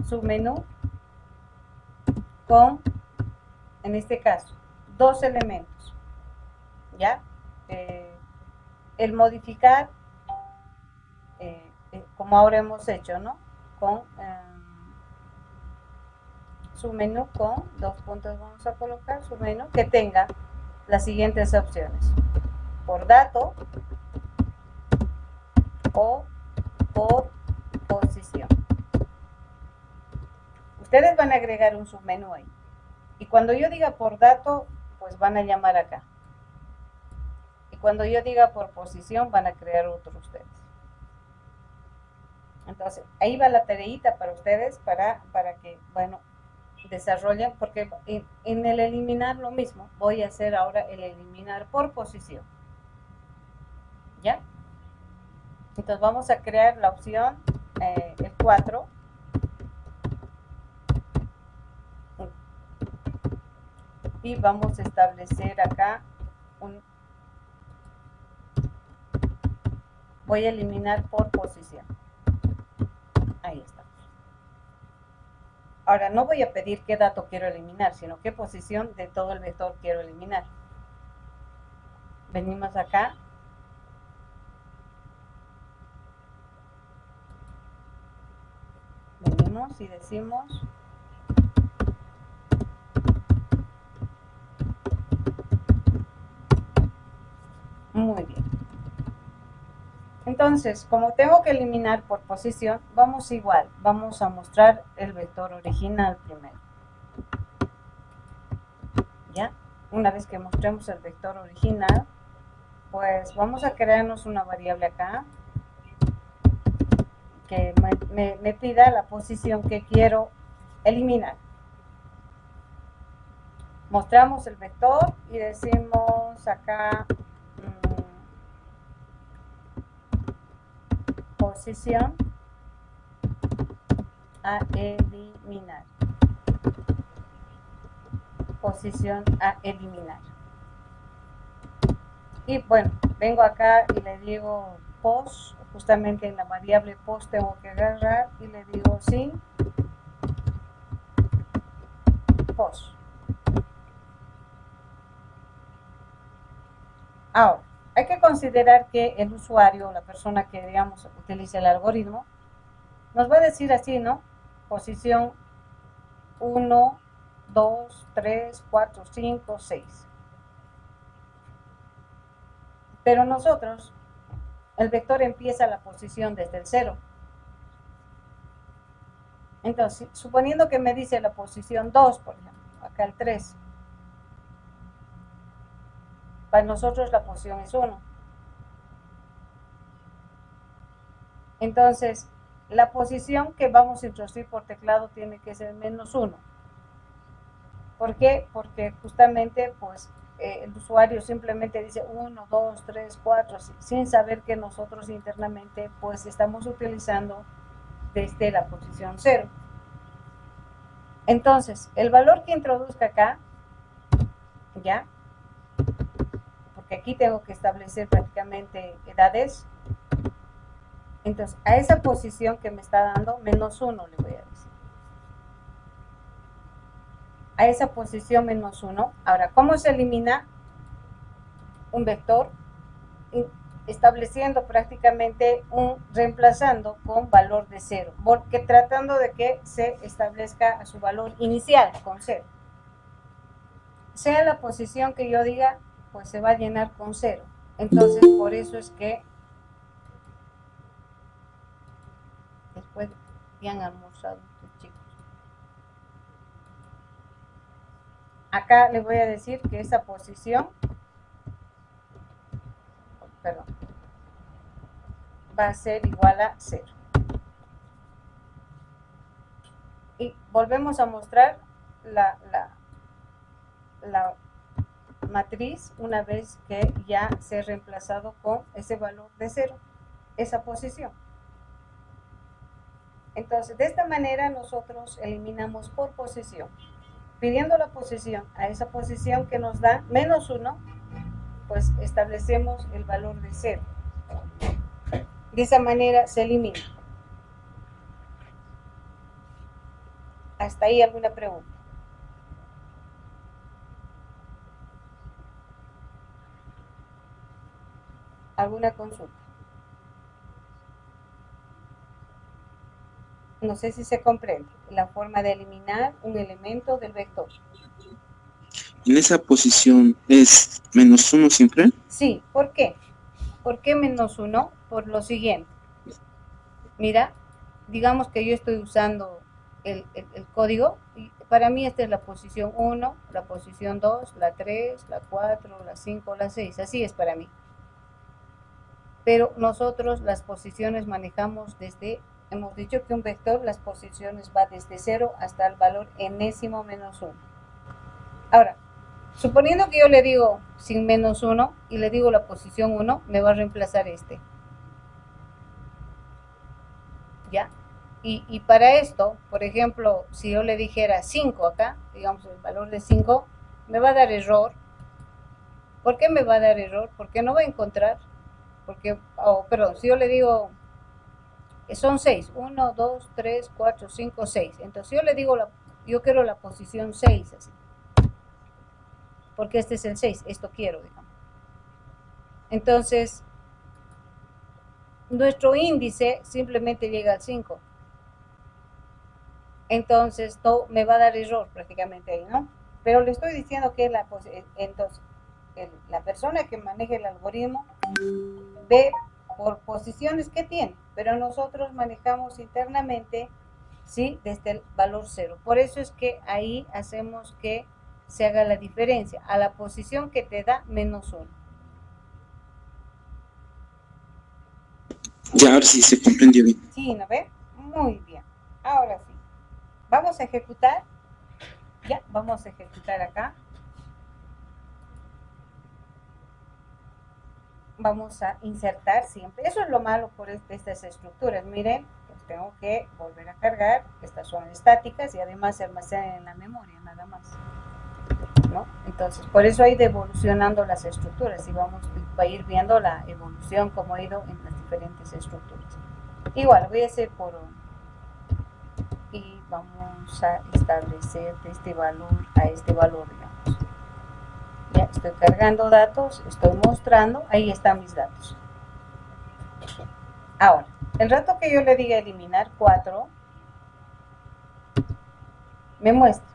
[SPEAKER 1] Submenú con, en este caso, dos elementos, ¿ya? El modificar, como ahora hemos hecho, ¿no? Con submenú con dos puntos, vamos a colocar submenú que tenga las siguientes opciones: por dato o por posición. Ustedes van a agregar un submenú ahí. Y cuando yo diga por dato, pues van a llamar acá. Y cuando yo diga por posición, van a crear otro ustedes. Entonces, ahí va la tareita para ustedes, para que, bueno, desarrollen, porque en el eliminar lo mismo, voy a hacer ahora el eliminar por posición. ¿Ya? Entonces vamos a crear la opción, el 4. Y vamos a establecer acá voy a eliminar por posición. Ahí está. Ahora no voy a pedir qué dato quiero eliminar, sino qué posición de todo el vector quiero eliminar. Venimos acá. Venimos y decimos muy bien. Entonces, como tengo que eliminar por posición, vamos igual, vamos a mostrar el vector original primero. ¿Ya? Una vez que mostremos el vector original, pues vamos a crearnos una variable acá que me pida la posición que quiero eliminar. Mostramos el vector y decimos acá posición a eliminar. Posición a eliminar. Y bueno, vengo acá y le digo post, justamente en la variable post tengo que agarrar y le digo sin post. Ahora, hay que considerar que el usuario, la persona que digamos utilice el algoritmo, nos va a decir así, ¿no? Posición 1, 2, 3, 4, 5, 6. Pero nosotros, el vector empieza la posición desde el 0. Entonces, suponiendo que me dice la posición 2, por ejemplo, acá el 3. Para nosotros la posición es 1. Entonces, la posición que vamos a introducir por teclado tiene que ser menos 1. ¿Por qué? Porque justamente, pues, el usuario simplemente dice 1, 2, 3, 4, sin saber que nosotros internamente, pues, estamos utilizando desde la posición 0. Entonces, el valor que introduzca acá, ¿ya? Porque aquí tengo que establecer prácticamente edades. Entonces, a esa posición que me está dando, -1 le voy a decir. A esa posición -1. Ahora, ¿cómo se elimina un vector? Estableciendo prácticamente reemplazando con valor de 0, porque tratando de que se establezca a su valor inicial con 0. Sea la posición que yo diga, pues se va a llenar con 0. Entonces, por eso es que después ya han almorzado estos chicos. Acá les voy a decir que esa posición, perdón, va a ser igual a 0. Y volvemos a mostrar la matriz una vez que ya se ha reemplazado con ese valor de 0, esa posición. Entonces, de esta manera nosotros eliminamos por posición. Pidiendo la posición a esa posición que nos da -1, pues establecemos el valor de 0. De esa manera se elimina. ¿Hasta ahí alguna pregunta? ¿Alguna consulta? No sé si se comprende la forma de eliminar un elemento del vector.
[SPEAKER 2] ¿En esa posición es -1 siempre?
[SPEAKER 1] Sí, ¿por qué? ¿Por qué -1? Por lo siguiente. Mira, digamos que yo estoy usando el código y para mí esta es la posición 1, la posición 2, la 3, la 4, la 5, la 6, así es para mí. Pero nosotros las posiciones manejamos desde, hemos dicho que un vector, las posiciones va desde 0 hasta el valor enésimo -1. Ahora, suponiendo que yo le digo sin -1 y le digo la posición 1, me va a reemplazar este. ¿Ya? Y para esto, por ejemplo, si yo le dijera 5 acá, digamos el valor de 5, me va a dar error. ¿Por qué me va a dar error? Porque no va a encontrar, porque, perdón, si yo le digo, son 6, 1, 2, 3, 4, 5, 6. Entonces yo le digo, yo quiero la posición 6, así. Porque este es el 6, esto quiero, digamos. Entonces, nuestro índice simplemente llega al 5. Entonces, todo me va a dar error prácticamente ahí, ¿no? Pero le estoy diciendo que entonces, la persona que maneja el algoritmo ve por posiciones que tiene, pero nosotros manejamos internamente, ¿sí? Desde el valor 0. Por eso es que ahí hacemos que se haga la diferencia a la posición que te da -1.
[SPEAKER 2] Ya, ahora sí se comprendió bien.
[SPEAKER 1] Sí, ¿no ve? Muy bien. Ahora sí. Vamos a ejecutar. Ya, vamos a ejecutar acá. Vamos a insertar siempre. Eso es lo malo por estas estructuras. Miren, pues tengo que volver a cargar. Estas son estáticas y además se almacenan en la memoria, nada más, ¿no? Entonces, por eso ha ido evolucionando las estructuras y va a ir viendo la evolución como ha ido en las diferentes estructuras. Igual, voy a hacer por y vamos a establecer de este valor a este valor, digamos. Ya estoy cargando datos, estoy mostrando, ahí están mis datos. Ahora, el rato que yo le diga eliminar 4, me muestra.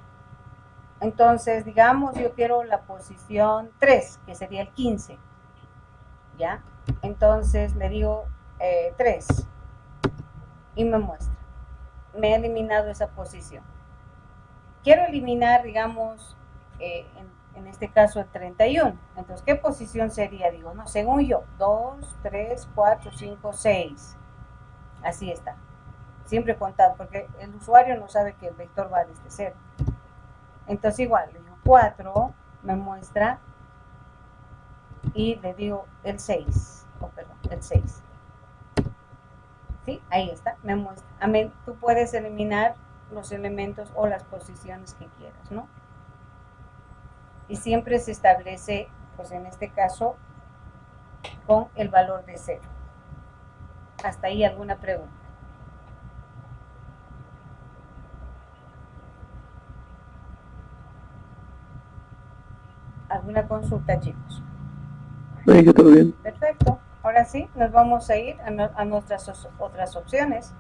[SPEAKER 1] Entonces, digamos, yo quiero la posición 3, que sería el 15. ¿Ya? Entonces le digo 3 y me muestra. Me ha eliminado esa posición. Quiero eliminar, digamos, en este caso el 31. Entonces, ¿qué posición sería? Digo, no, según yo, 2, 3, 4, 5, 6. Así está. Siempre contado, porque el usuario no sabe que el vector va desde 0. Entonces, igual, le digo 4, me muestra, y le digo el 6. Perdón, el 6. ¿Sí? Ahí está, me muestra. Tú puedes eliminar los elementos o las posiciones que quieras, ¿no? Y siempre se establece, pues en este caso, con el valor de 0. ¿Hasta ahí alguna pregunta? ¿Alguna consulta, chicos?
[SPEAKER 2] Ahí que todo bien.
[SPEAKER 1] Perfecto. Ahora sí, nos vamos a ir a nuestras otras opciones.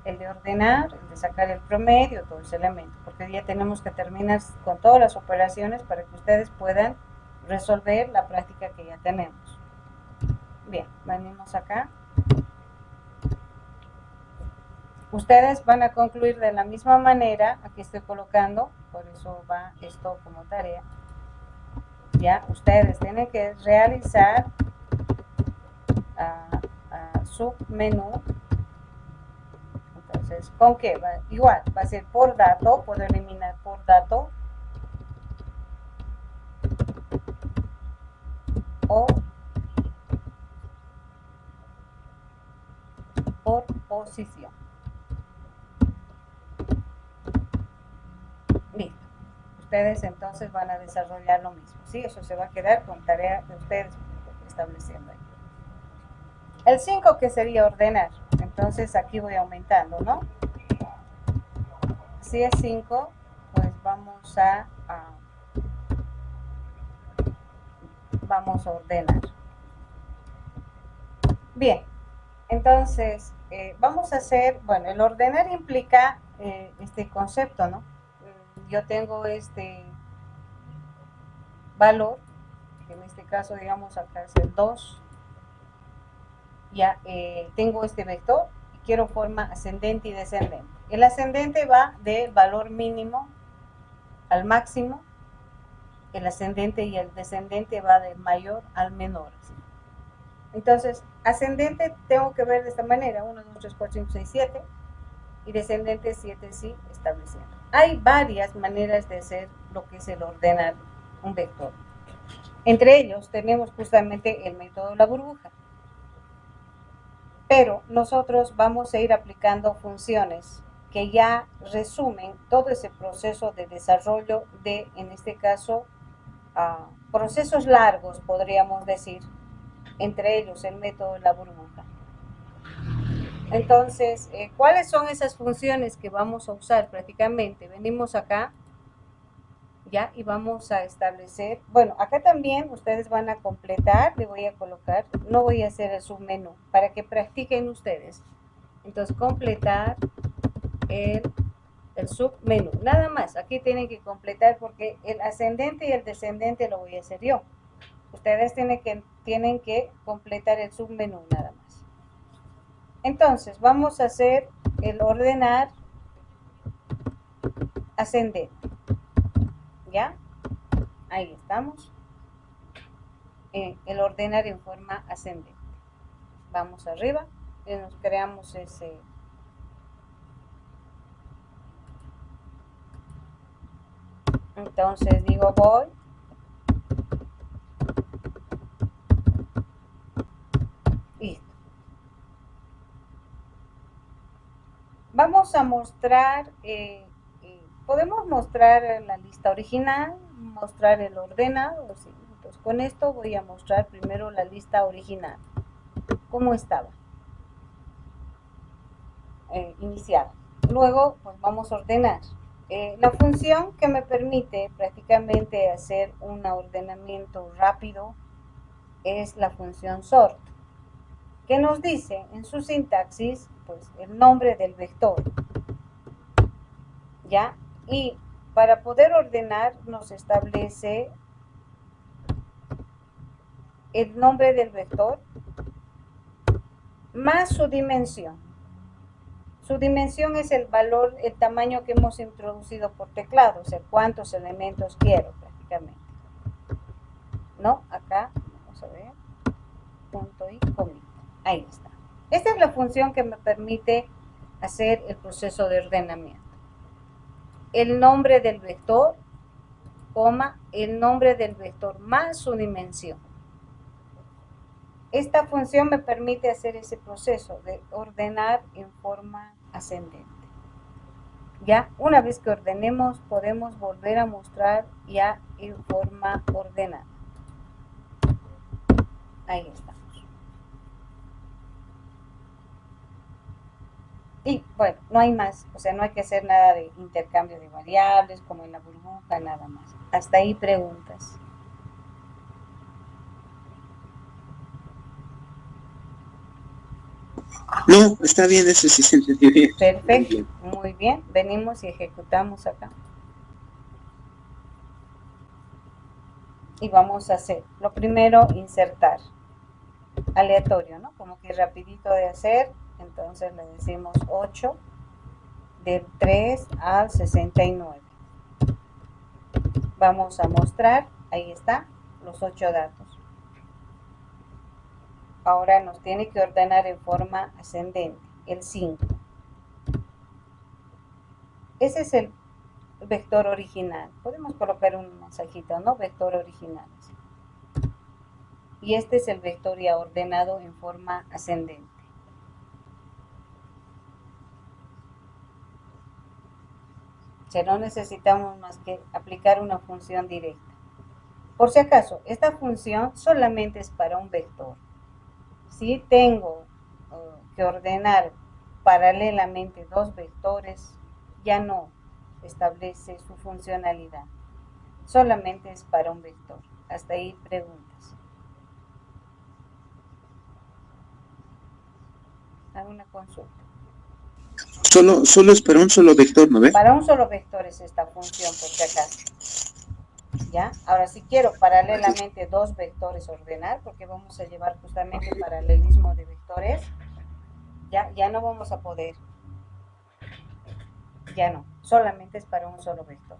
[SPEAKER 1] El de ordenar, el de sacar el promedio, todo ese elemento, porque ya tenemos que terminar con todas las operaciones para que ustedes puedan resolver la práctica que ya tenemos. Bien, venimos acá. Ustedes van a concluir de la misma manera, aquí estoy colocando, por eso va esto como tarea. Ya, ustedes tienen que realizar submenú. Entonces, ¿con qué? Igual, va a ser por dato, puedo eliminar por dato o por posición. Listo. Ustedes entonces van a desarrollar lo mismo, ¿sí? Eso se va a quedar con tarea de ustedes estableciendo ahí. El 5 que sería ordenar, entonces aquí voy aumentando, ¿no? Si es 5, pues vamos a ordenar. Bien, entonces vamos a hacer, bueno, el ordenar implica este concepto, ¿no? Yo tengo este valor, que en este caso digamos acá es el 2, ya tengo este vector y quiero forma ascendente y descendente. El ascendente va del valor mínimo al máximo, el ascendente y el descendente va del mayor al menor. ¿Sí? Entonces, ascendente tengo que ver de esta manera, 1, 2, 3, 4, 5, 6, 7, y descendente 7 sí estableciendo. Hay varias maneras de hacer lo que es el ordenar un vector. Entre ellos tenemos justamente el método de la burbuja. Pero nosotros vamos a ir aplicando funciones que ya resumen todo ese proceso de desarrollo de, en este caso, procesos largos, podríamos decir, entre ellos el método de la burbuja. Entonces, ¿cuáles son esas funciones que vamos a usar prácticamente? Venimos acá, ya, y vamos a establecer, bueno, acá también ustedes van a completar, le voy a colocar, no voy a hacer el submenú, para que practiquen ustedes. Entonces, completar el submenú, nada más, aquí tienen que completar porque el ascendente y el descendente lo voy a hacer yo. Ustedes tienen que completar el submenú nada más. Entonces, vamos a hacer el ordenar ascendente. ¿Ya? Ahí estamos. El ordenar en forma ascendente. Vamos arriba y nos creamos ese. Entonces digo voy. Listo. Vamos a mostrar, podemos mostrar la lista original, mostrar el ordenado. ¿Sí? Entonces con esto voy a mostrar primero la lista original. ¿Cómo estaba? Inicial. Luego, pues vamos a ordenar. La función que me permite prácticamente hacer un ordenamiento rápido es la función sort, que nos dice en su sintaxis pues el nombre del vector, ¿ya? Y para poder ordenar nos establece el nombre del vector más su dimensión. Su dimensión es el valor, el tamaño que hemos introducido por teclado, o sea, cuántos elementos quiero prácticamente. ¿No? Acá, vamos a ver, punto y comita. Ahí está. Esta es la función que me permite hacer el proceso de ordenamiento. El nombre del vector, coma, el nombre del vector más su dimensión. Esta función me permite hacer ese proceso de ordenar en forma ascendente. Ya, una vez que ordenemos, podemos volver a mostrar ya en forma ordenada. Ahí estamos. Y bueno, no hay más, o sea, no hay que hacer nada de intercambio de variables como en la burbuja, nada más. Hasta ahí preguntas.
[SPEAKER 2] No, está bien, eso sí se entendió bien.
[SPEAKER 1] Perfecto, muy bien. Venimos y ejecutamos acá. Y vamos a hacer, lo primero, insertar. Aleatorio, ¿no? Como que rapidito de hacer. Entonces le decimos 8 del 3 al 69. Vamos a mostrar, ahí está, los 8 datos. Ahora nos tiene que ordenar en forma ascendente, el 5. Ese es el vector original. Podemos colocar un mensajito, ¿no? Vector original. Y este es el vector ya ordenado en forma ascendente. O sea, no necesitamos más que aplicar una función directa. Por si acaso, esta función solamente es para un vector. Si tengo que ordenar paralelamente dos vectores, ya no establece su funcionalidad. Solamente es para un vector. Hasta ahí preguntas. ¿Alguna consulta?
[SPEAKER 2] Solo es para un solo vector, ¿no ve?
[SPEAKER 1] Para un solo vector es esta función, por si acaso. ¿Ya? Ahora, si quiero paralelamente dos vectores ordenar, porque vamos a llevar justamente paralelismo de vectores, ya no vamos a poder. Ya no, solamente es para un solo vector.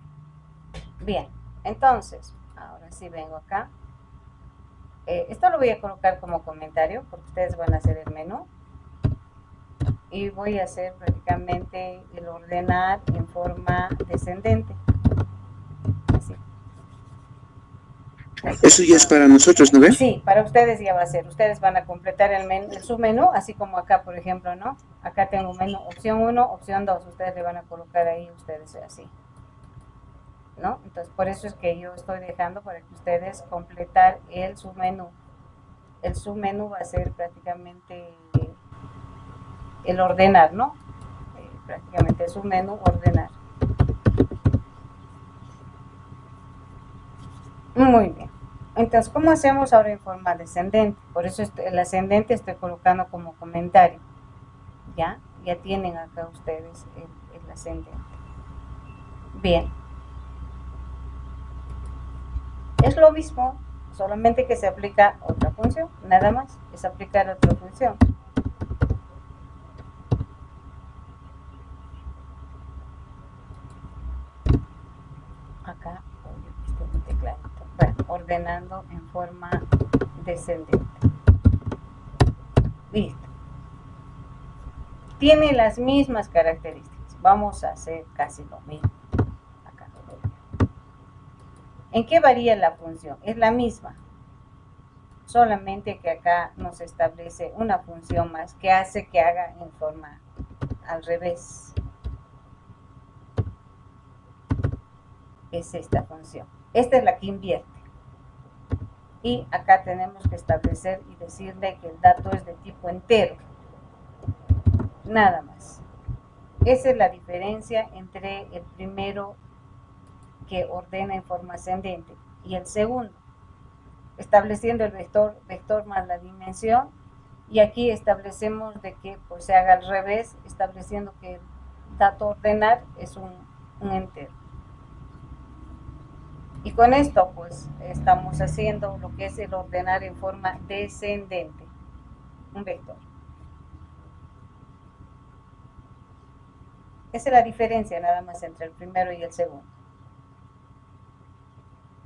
[SPEAKER 1] Bien, entonces, ahora sí vengo acá. Esto lo voy a colocar como comentario, porque ustedes van a hacer el menú. Y voy a hacer prácticamente el ordenar en forma descendente. Así.
[SPEAKER 2] Eso ya es para nosotros, ¿no ve?
[SPEAKER 1] Sí, para ustedes ya va a ser. Ustedes van a completar el submenú, así como acá, por ejemplo, ¿no? Acá tengo menú, opción 1, opción 2. Ustedes le van a colocar ahí, ustedes así. ¿No? Entonces, por eso es que yo estoy dejando para que ustedes completar el submenú. El submenú va a ser prácticamente el ordenar, ¿no? Prácticamente el submenú ordenar. Muy bien. Entonces, ¿cómo hacemos ahora en forma descendente? Por eso el ascendente estoy colocando como comentario. ¿Ya? Ya tienen acá ustedes el ascendente. Bien. Es lo mismo, solamente que se aplica otra función. Nada más, es aplicar otra función. Acá, este tecladito. Bueno, ordenando en forma descendente. Listo. Tiene las mismas características. Vamos a hacer casi lo mismo. Acá. ¿En qué varía la función? Es la misma. Solamente que acá nos establece una función más que hace que haga en forma al revés. Es esta función. Esta es la que invierte. Y acá tenemos que establecer y decirle que el dato es de tipo entero. Nada más. Esa es la diferencia entre el primero que ordena en forma ascendente y el segundo. Estableciendo el vector más la dimensión. Y aquí establecemos de que pues, se haga al revés, estableciendo que el dato ordenar es un entero. Y con esto pues estamos haciendo lo que es el ordenar en forma descendente, un vector. Esa es la diferencia nada más entre el primero y el segundo.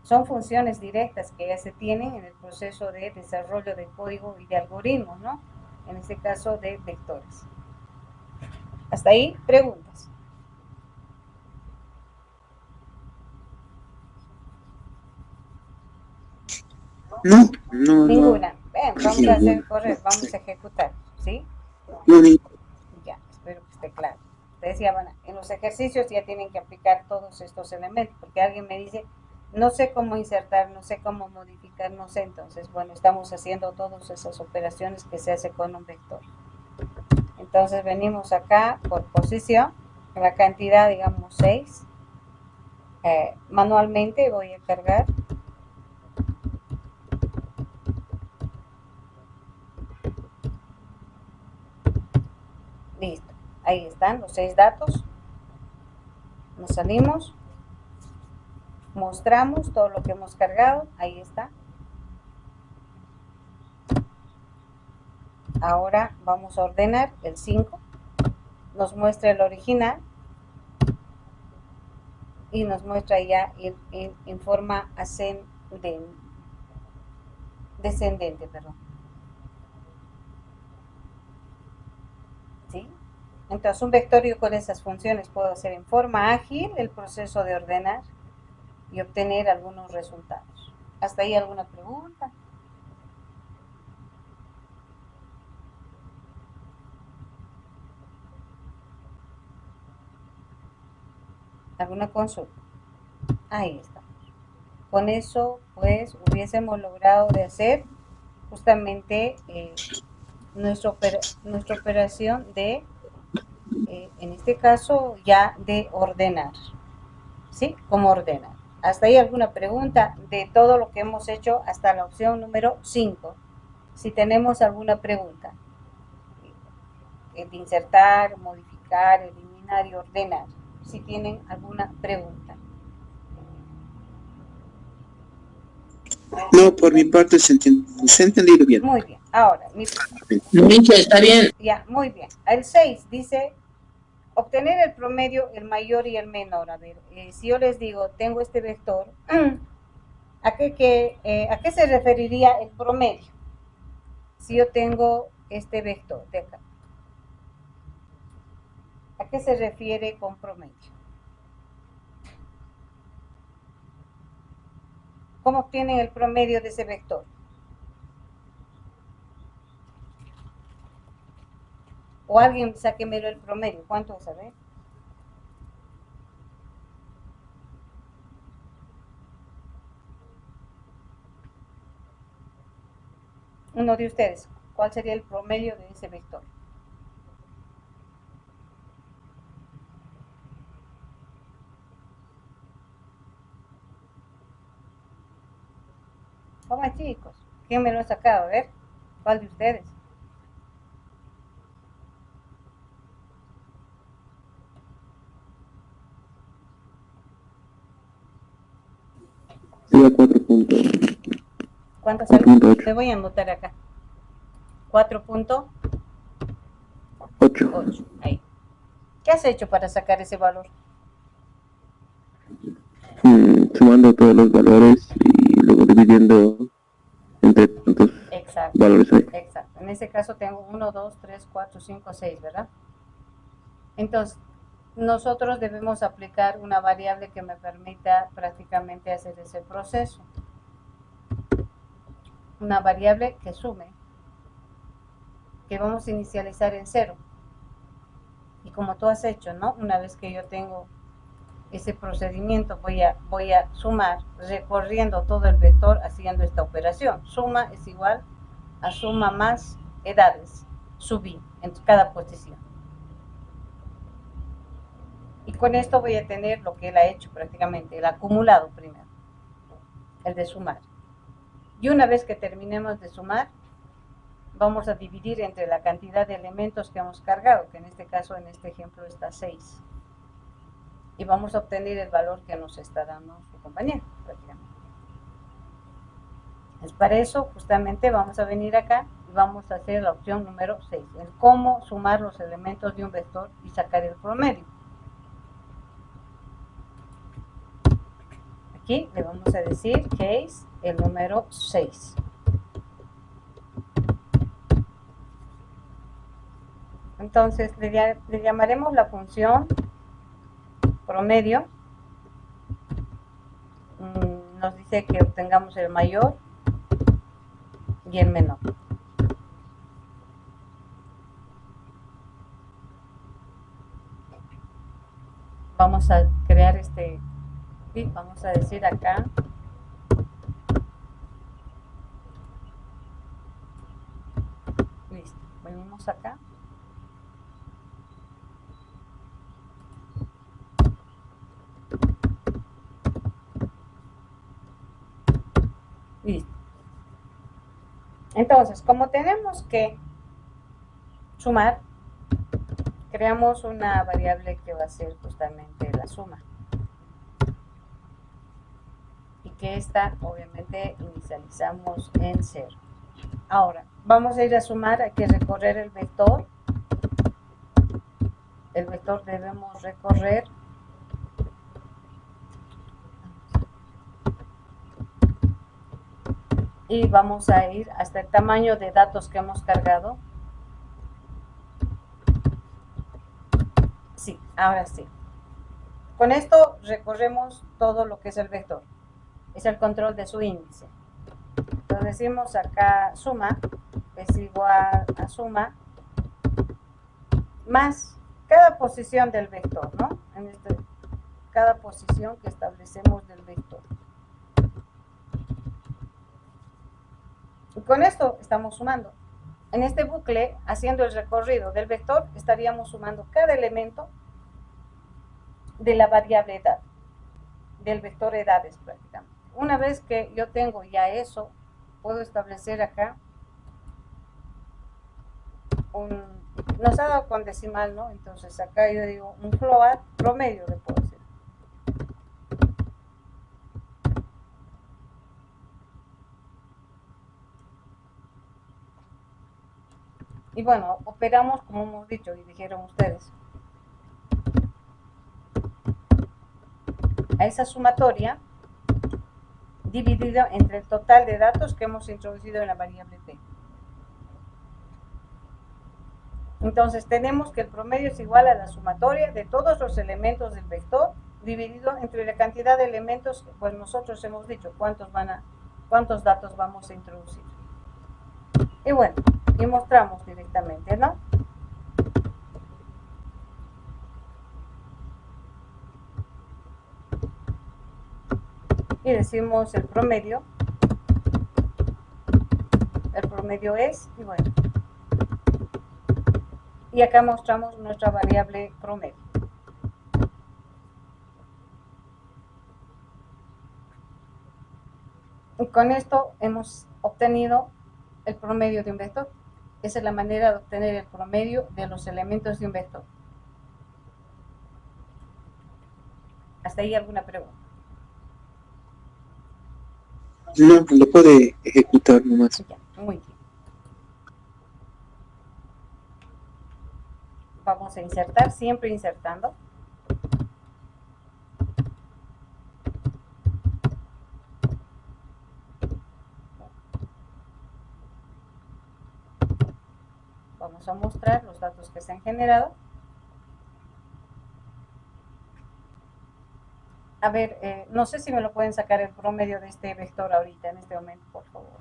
[SPEAKER 1] Son funciones directas que ya se tienen en el proceso de desarrollo de código y de algoritmos, ¿no? En este caso de vectores. Hasta ahí, preguntas.
[SPEAKER 2] No.
[SPEAKER 1] Ninguna. Ven, vamos a hacer correr, vamos a ejecutar, ¿sí?
[SPEAKER 2] No,
[SPEAKER 1] Ya, espero que esté claro. te decía, bueno, en los ejercicios ya tienen que aplicar todos estos elementos, porque alguien me dice, no sé cómo insertar, no sé cómo modificar, no sé, entonces, bueno, estamos haciendo todas esas operaciones que se hace con un vector. Entonces venimos acá por posición, la cantidad, digamos, 6, manualmente voy a cargar. Listo, ahí están los 6 datos. Nos salimos, mostramos todo lo que hemos cargado, ahí está. Ahora vamos a ordenar el 5, nos muestra el original y nos muestra ya en forma descendente, perdón. ¿Sí? Entonces un vectorio con esas funciones puedo hacer en forma ágil el proceso de ordenar y obtener algunos resultados. ¿Hasta ahí alguna pregunta? ¿Alguna consulta? Ahí está. Con eso, pues, hubiésemos logrado de hacer justamente nuestra operación de, en este caso, ya de ordenar. ¿Sí? ¿Cómo ordenar? ¿Hasta ahí alguna pregunta de todo lo que hemos hecho hasta la opción número 5? Si tenemos alguna pregunta, de insertar, modificar, eliminar y ordenar. Si tienen alguna pregunta.
[SPEAKER 2] No, por mi parte se ha entendido bien.
[SPEAKER 1] Muy bien. Ahora,
[SPEAKER 3] está bien.
[SPEAKER 1] ya, muy bien. El 6 dice obtener el promedio, el mayor y el menor. A ver, si yo les digo, tengo este vector, ¿a qué se referiría el promedio? Si yo tengo este vector de acá. ¿A qué se refiere con promedio? ¿Cómo obtienen el promedio de ese vector? O alguien sáquemelo el promedio. ¿Cuánto es? A ver. Uno de ustedes. ¿Cuál sería el promedio de ese vector? ¿Cómo chicos? ¿Quién me lo ha sacado? A ver. ¿Cuál de ustedes?
[SPEAKER 2] Sería 4.8.
[SPEAKER 1] ¿Cuánto sale? Te voy a anotar acá. 4.8. Ahí. ¿Qué has hecho para sacar ese valor?
[SPEAKER 2] Sumando todos los valores y luego dividiendo entre tantos valores hay.
[SPEAKER 1] Exacto. En ese caso tengo 1, 2, 3, 4, 5, 6, ¿verdad? Entonces, nosotros debemos aplicar una variable que me permita prácticamente hacer ese proceso. Una variable que sume, que vamos a inicializar en 0. Y como tú has hecho, ¿no? Una vez que yo tengo ese procedimiento, voy a sumar recorriendo todo el vector haciendo esta operación. Suma es igual a suma más edades, subir en cada posición. Y con esto voy a tener lo que él ha hecho prácticamente, el acumulado primero, el de sumar. Y una vez que terminemos de sumar, vamos a dividir entre la cantidad de elementos que hemos cargado, que en este caso, en este ejemplo, está 6. Y vamos a obtener el valor que nos está dando su compañero, prácticamente. Es para eso, justamente, vamos a venir acá y vamos a hacer la opción número 6, el cómo sumar los elementos de un vector y sacar el promedio. Aquí le vamos a decir que es el número 6. Entonces le llamaremos la función promedio. Nos dice que obtengamos el mayor y el menor. vamos a crear y vamos a decir acá listo, venimos acá listo. Entonces, como tenemos que sumar, creamos una variable que va a ser justamente la suma. Y que esta, obviamente, inicializamos en 0. Ahora, vamos a ir a sumar, hay que recorrer el vector. El vector debemos recorrer y vamos a ir hasta el tamaño de datos que hemos cargado. Sí, ahora sí. Con esto recorremos todo lo que es el vector. Es el control de su índice. Entonces decimos acá suma es igual a suma más cada posición del vector, ¿no? Cada posición que establecemos del vector. Y con esto estamos sumando. En este bucle, haciendo el recorrido del vector, estaríamos sumando cada elemento de la variable edad, del vector edades prácticamente. Una vez que yo tengo ya eso, puedo establecer acá nos ha dado con decimal, ¿no? Entonces acá yo digo un float promedio le puedo decir. Y bueno, operamos como hemos dicho y dijeron ustedes. A esa sumatoria dividido entre el total de datos que hemos introducido en la variable t. Entonces tenemos que el promedio es igual a la sumatoria de todos los elementos del vector dividido entre la cantidad de elementos que pues nosotros hemos dicho cuántos datos vamos a introducir. Y bueno, y mostramos directamente, ¿no? Y decimos el promedio es, y bueno, y acá mostramos nuestra variable promedio. Y con esto hemos obtenido el promedio de un vector. Esa es la manera de obtener el promedio de los elementos de un vector. ¿Hasta ahí alguna pregunta?
[SPEAKER 2] No, lo puede ejecutar nomás.
[SPEAKER 1] Ya, muy bien. Vamos a insertar, siempre insertando. Vamos a mostrar los datos que se han generado. A ver, no sé si me lo pueden sacar el promedio de este vector ahorita, en este momento, por favor.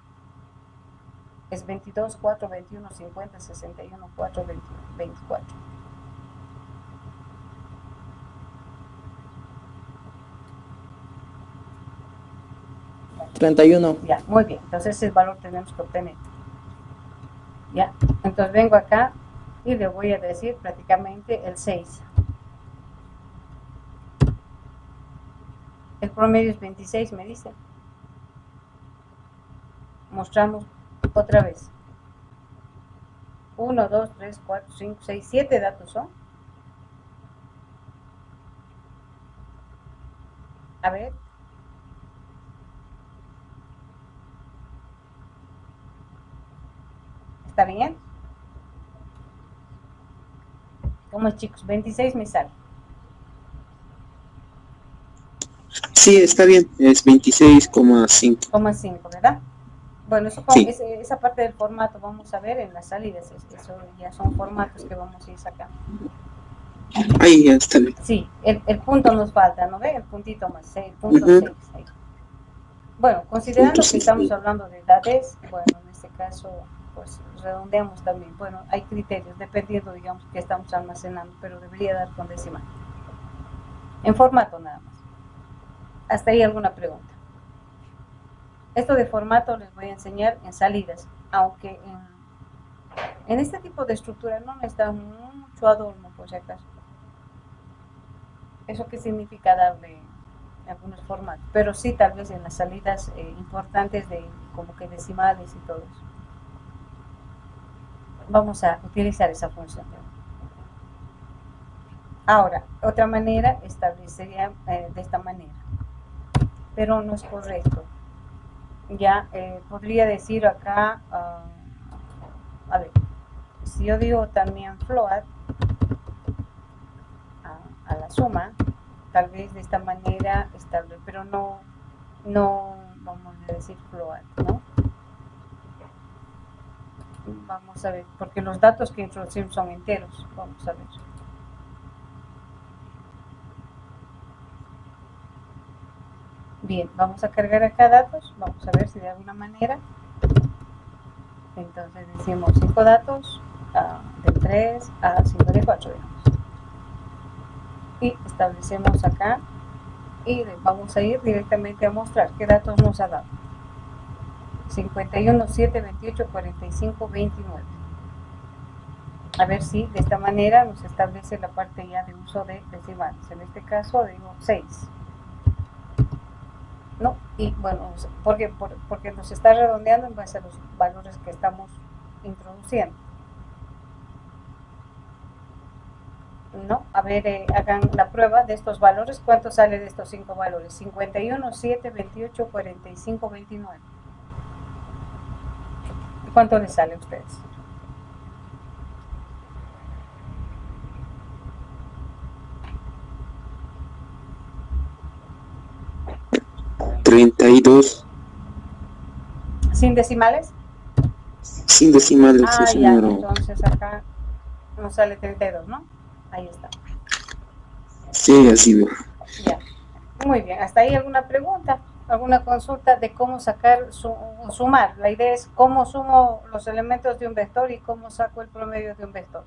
[SPEAKER 1] Es 22, 4, 21, 50, 61, 4, 21, 24. Ya, muy bien. Entonces ese valor tenemos que obtener. Ya, entonces vengo acá y le voy a decir prácticamente el 6. El promedio es 26, me dice. Mostramos otra vez. 1, 2, 3, 4, 5, 6, 7 datos son. A ver. ¿Está bien? ¿Cómo es, chicos? 26 me sale.
[SPEAKER 2] Sí, está bien, es 26,5.
[SPEAKER 1] ¿Verdad? Bueno, eso,
[SPEAKER 2] sí.
[SPEAKER 1] Esa parte del formato vamos a ver en las salidas. Eso ya son formatos que vamos a ir sacando.
[SPEAKER 2] Ahí ya está bien.
[SPEAKER 1] Sí, el punto nos falta, ¿no ve? El puntito más, el punto 6. Ahí. Bueno, considerando que estamos hablando de edades, bueno, en este caso, pues redondeamos también. Bueno, hay criterios, dependiendo, digamos, que estamos almacenando, pero debería dar con decimal. En formato nada más. ¿Hasta ahí alguna pregunta? Esto de formato les voy a enseñar en salidas, aunque en este tipo de estructura no necesita mucho adorno, por si acaso. ¿Eso qué significa? Darle algunos formatos, pero sí tal vez en las salidas importantes de como que decimales y todo eso. Vamos a utilizar esa función. Ahora, otra manera establecería de esta manera, pero no es correcto. Ya podría decir acá, a ver, si yo digo también float a la suma, tal vez de esta manera estable, pero no vamos a decir float, ¿no? Vamos a ver, porque los datos que introducimos son enteros. Vamos a ver. Bien, vamos a cargar acá datos. Vamos a ver si de alguna manera. Entonces decimos 5 datos, de 3 a 5 de 4, digamos. Y establecemos acá y vamos a ir directamente a mostrar qué datos nos ha dado. 51, 7, 28, 45, 29. A ver si de esta manera nos establece la parte ya de uso de decimales. En este caso digo 6. ¿No? Y bueno, porque nos está redondeando en base a los valores que estamos introduciendo. ¿No? A ver, hagan la prueba de estos valores. ¿Cuánto sale de estos 5 valores? 51, 7, 28, 45, 29. ¿Cuánto les sale a ustedes?
[SPEAKER 2] ¿32?
[SPEAKER 1] ¿Sin decimales?
[SPEAKER 2] Sin decimales,
[SPEAKER 1] Ah,
[SPEAKER 2] ese
[SPEAKER 1] ya,
[SPEAKER 2] número.
[SPEAKER 1] entonces acá nos sale 32, ¿no? Ahí está.
[SPEAKER 2] Sí, así veo.
[SPEAKER 1] Ya. Muy bien. ¿Hasta ahí alguna pregunta? ¿Alguna consulta de cómo sacar sumar? La idea es cómo sumo los elementos de un vector y cómo saco el promedio de un vector.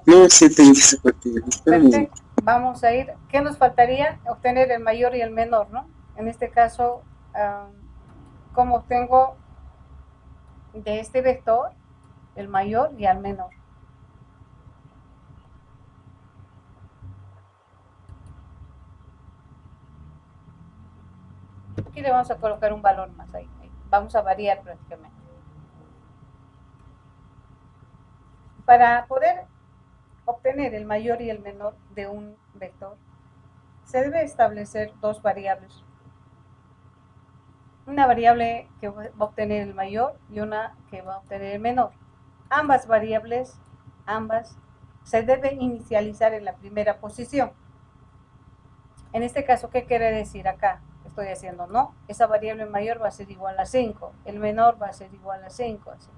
[SPEAKER 2] No, sí, te esa parte.
[SPEAKER 1] Perfecto. Vamos a ir. ¿Qué nos faltaría? Obtener el mayor y el menor, ¿no? En este caso, ¿cómo obtengo de este vector el mayor y el menor? Aquí le vamos a colocar un valor más ahí. Vamos a variar prácticamente. Para poder obtener el mayor y el menor de un vector, se debe establecer dos variables. Una variable que va a obtener el mayor y una que va a obtener el menor. Ambas variables, se debe inicializar en la primera posición. En este caso, ¿qué quiere decir acá? Estoy haciendo, no, esa variable mayor va a ser igual a 5, el menor va a ser igual a 5, así.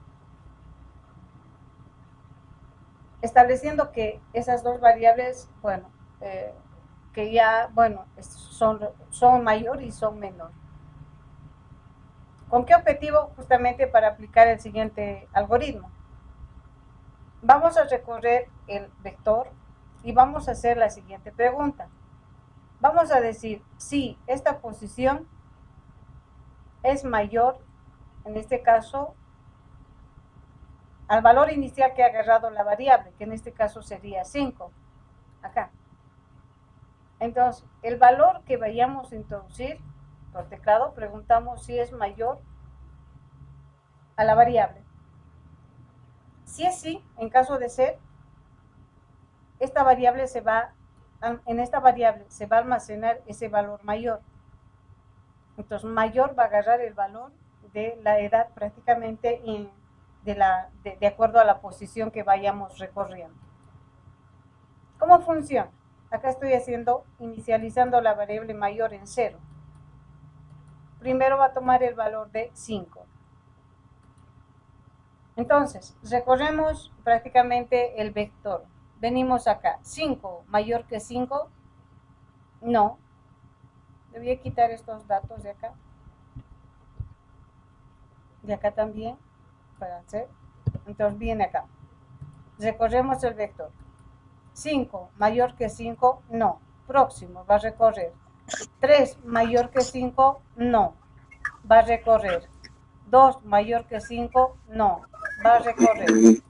[SPEAKER 1] Estableciendo que esas dos variables, bueno, que ya, bueno, son mayor y son menor. ¿Con qué objetivo? Justamente para aplicar el siguiente algoritmo. Vamos a recorrer el vector y vamos a hacer la siguiente pregunta. Vamos a decir si esta posición es mayor, en este caso, al valor inicial que ha agarrado la variable, que en este caso sería 5, acá. Entonces, el valor que vayamos a introducir por teclado, preguntamos si es mayor a la variable. Si es sí, en caso de ser, esta variable en esta variable se va a almacenar ese valor mayor. Entonces, mayor va a agarrar el valor de la edad prácticamente de acuerdo a la posición que vayamos recorriendo. ¿Cómo funciona? Acá estoy inicializando la variable mayor en 0. Primero va a tomar el valor de 5. Entonces, recorremos prácticamente el vector. Venimos acá. 5 mayor que 5. No. Voy a quitar estos datos de acá. De acá también. Para hacer. Entonces viene acá. Recorremos el vector. 5 mayor que 5, no. Próximo, va a recorrer. 3 mayor que 5, no. Va a recorrer. 2 mayor que 5, no. Va a recorrer.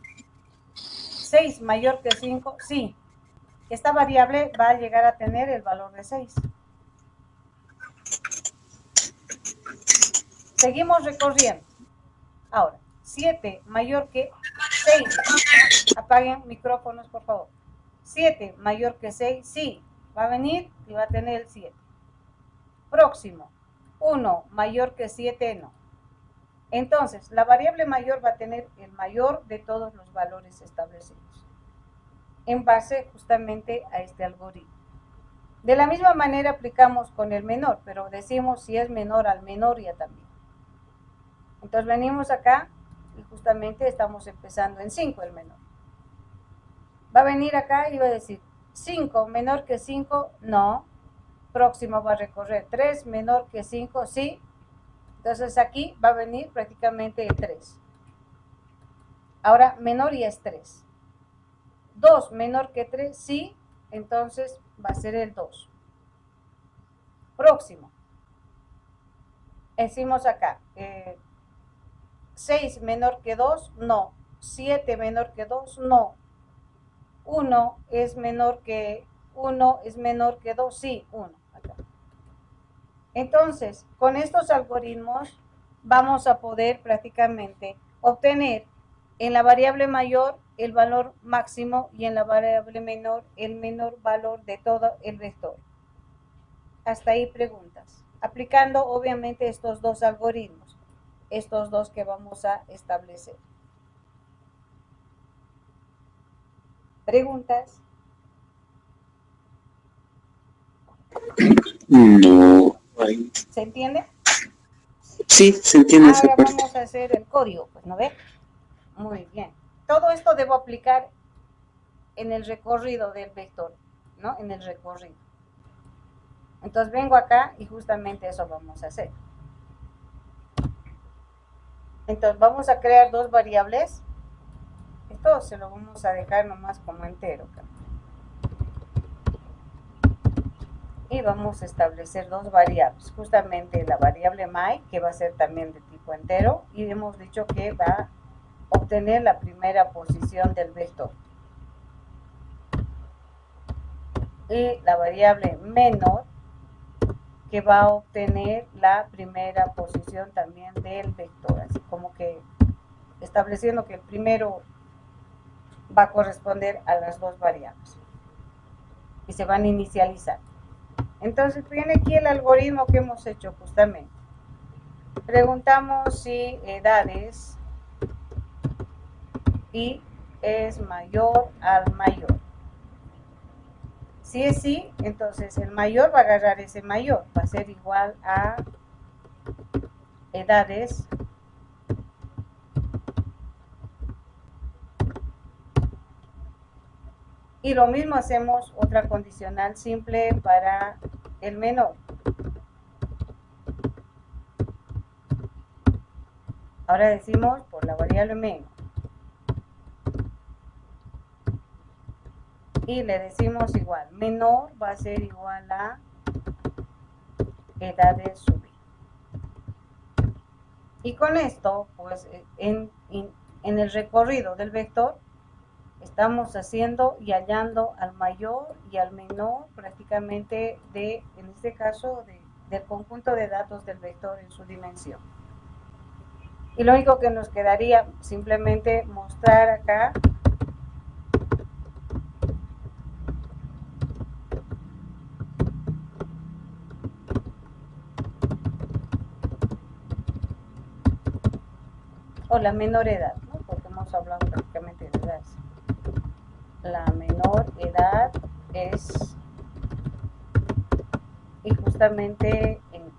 [SPEAKER 1] 6 mayor que 5, sí. Esta variable va a llegar a tener el valor de 6. Seguimos recorriendo. Ahora, 7 mayor que 6. Apaguen micrófonos, por favor. 7 mayor que 6, sí. Va a venir y va a tener el 7. Próximo. 1 mayor que 7, no. Entonces, la variable mayor va a tener el mayor de todos los valores establecidos, en base justamente a este algoritmo. De la misma manera aplicamos con el menor, pero decimos si es menor al menor ya también. Entonces venimos acá y justamente estamos empezando en 5 el menor. Va a venir acá y va a decir 5 menor que 5, no. Próximo va a recorrer 3 menor que 5, sí. Entonces aquí va a venir prácticamente el 3. Ahora menor y es 3. 2 menor que 3, sí. Entonces va a ser el 2. Próximo. Decimos acá 6 menor que 2, no. 7 menor que 2, no. 1 es menor que 2, sí, 1. Acá. Entonces, con estos algoritmos vamos a poder prácticamente obtener en la variable mayor el valor máximo y en la variable menor el menor valor de todo el vector. Hasta ahí preguntas. Aplicando obviamente estos dos algoritmos, estos dos que vamos a establecer. ¿Preguntas?
[SPEAKER 2] No.
[SPEAKER 1] ¿Se entiende?
[SPEAKER 2] Sí, se entiende esa
[SPEAKER 1] Ahora
[SPEAKER 2] parte.
[SPEAKER 1] vamos a hacer el código, pues, ¿no ve? Muy bien. Todo esto debo aplicar en el recorrido del vector, ¿no? En el recorrido. Entonces vengo acá y justamente eso vamos a hacer. Entonces vamos a crear dos variables. Esto se lo vamos a dejar nomás como entero acá. Y vamos a establecer dos variables, justamente la variable my, que va a ser también de tipo entero, y hemos dicho que va a obtener la primera posición del vector. Y la variable menor, que va a obtener la primera posición también del vector, así como que estableciendo que el primero va a corresponder a las dos variables y se van a inicializar. Entonces viene aquí el algoritmo que hemos hecho justamente. Preguntamos si edades y es mayor al mayor. Si es sí, entonces el mayor va a agarrar ese mayor, va a ser igual a edades y lo mismo hacemos otra condicional simple para el menor. Ahora decimos por la variable menor. Y le decimos igual, menor va a ser igual a edades subir. Y con esto, pues en el recorrido del vector, estamos haciendo y hallando al mayor y al menor prácticamente en este caso, del conjunto de datos del vector en su dimensión. Y lo único que nos quedaría simplemente mostrar acá o la menor edad, ¿no? Porque hemos hablado prácticamente de edades. La menor edad es, y justamente en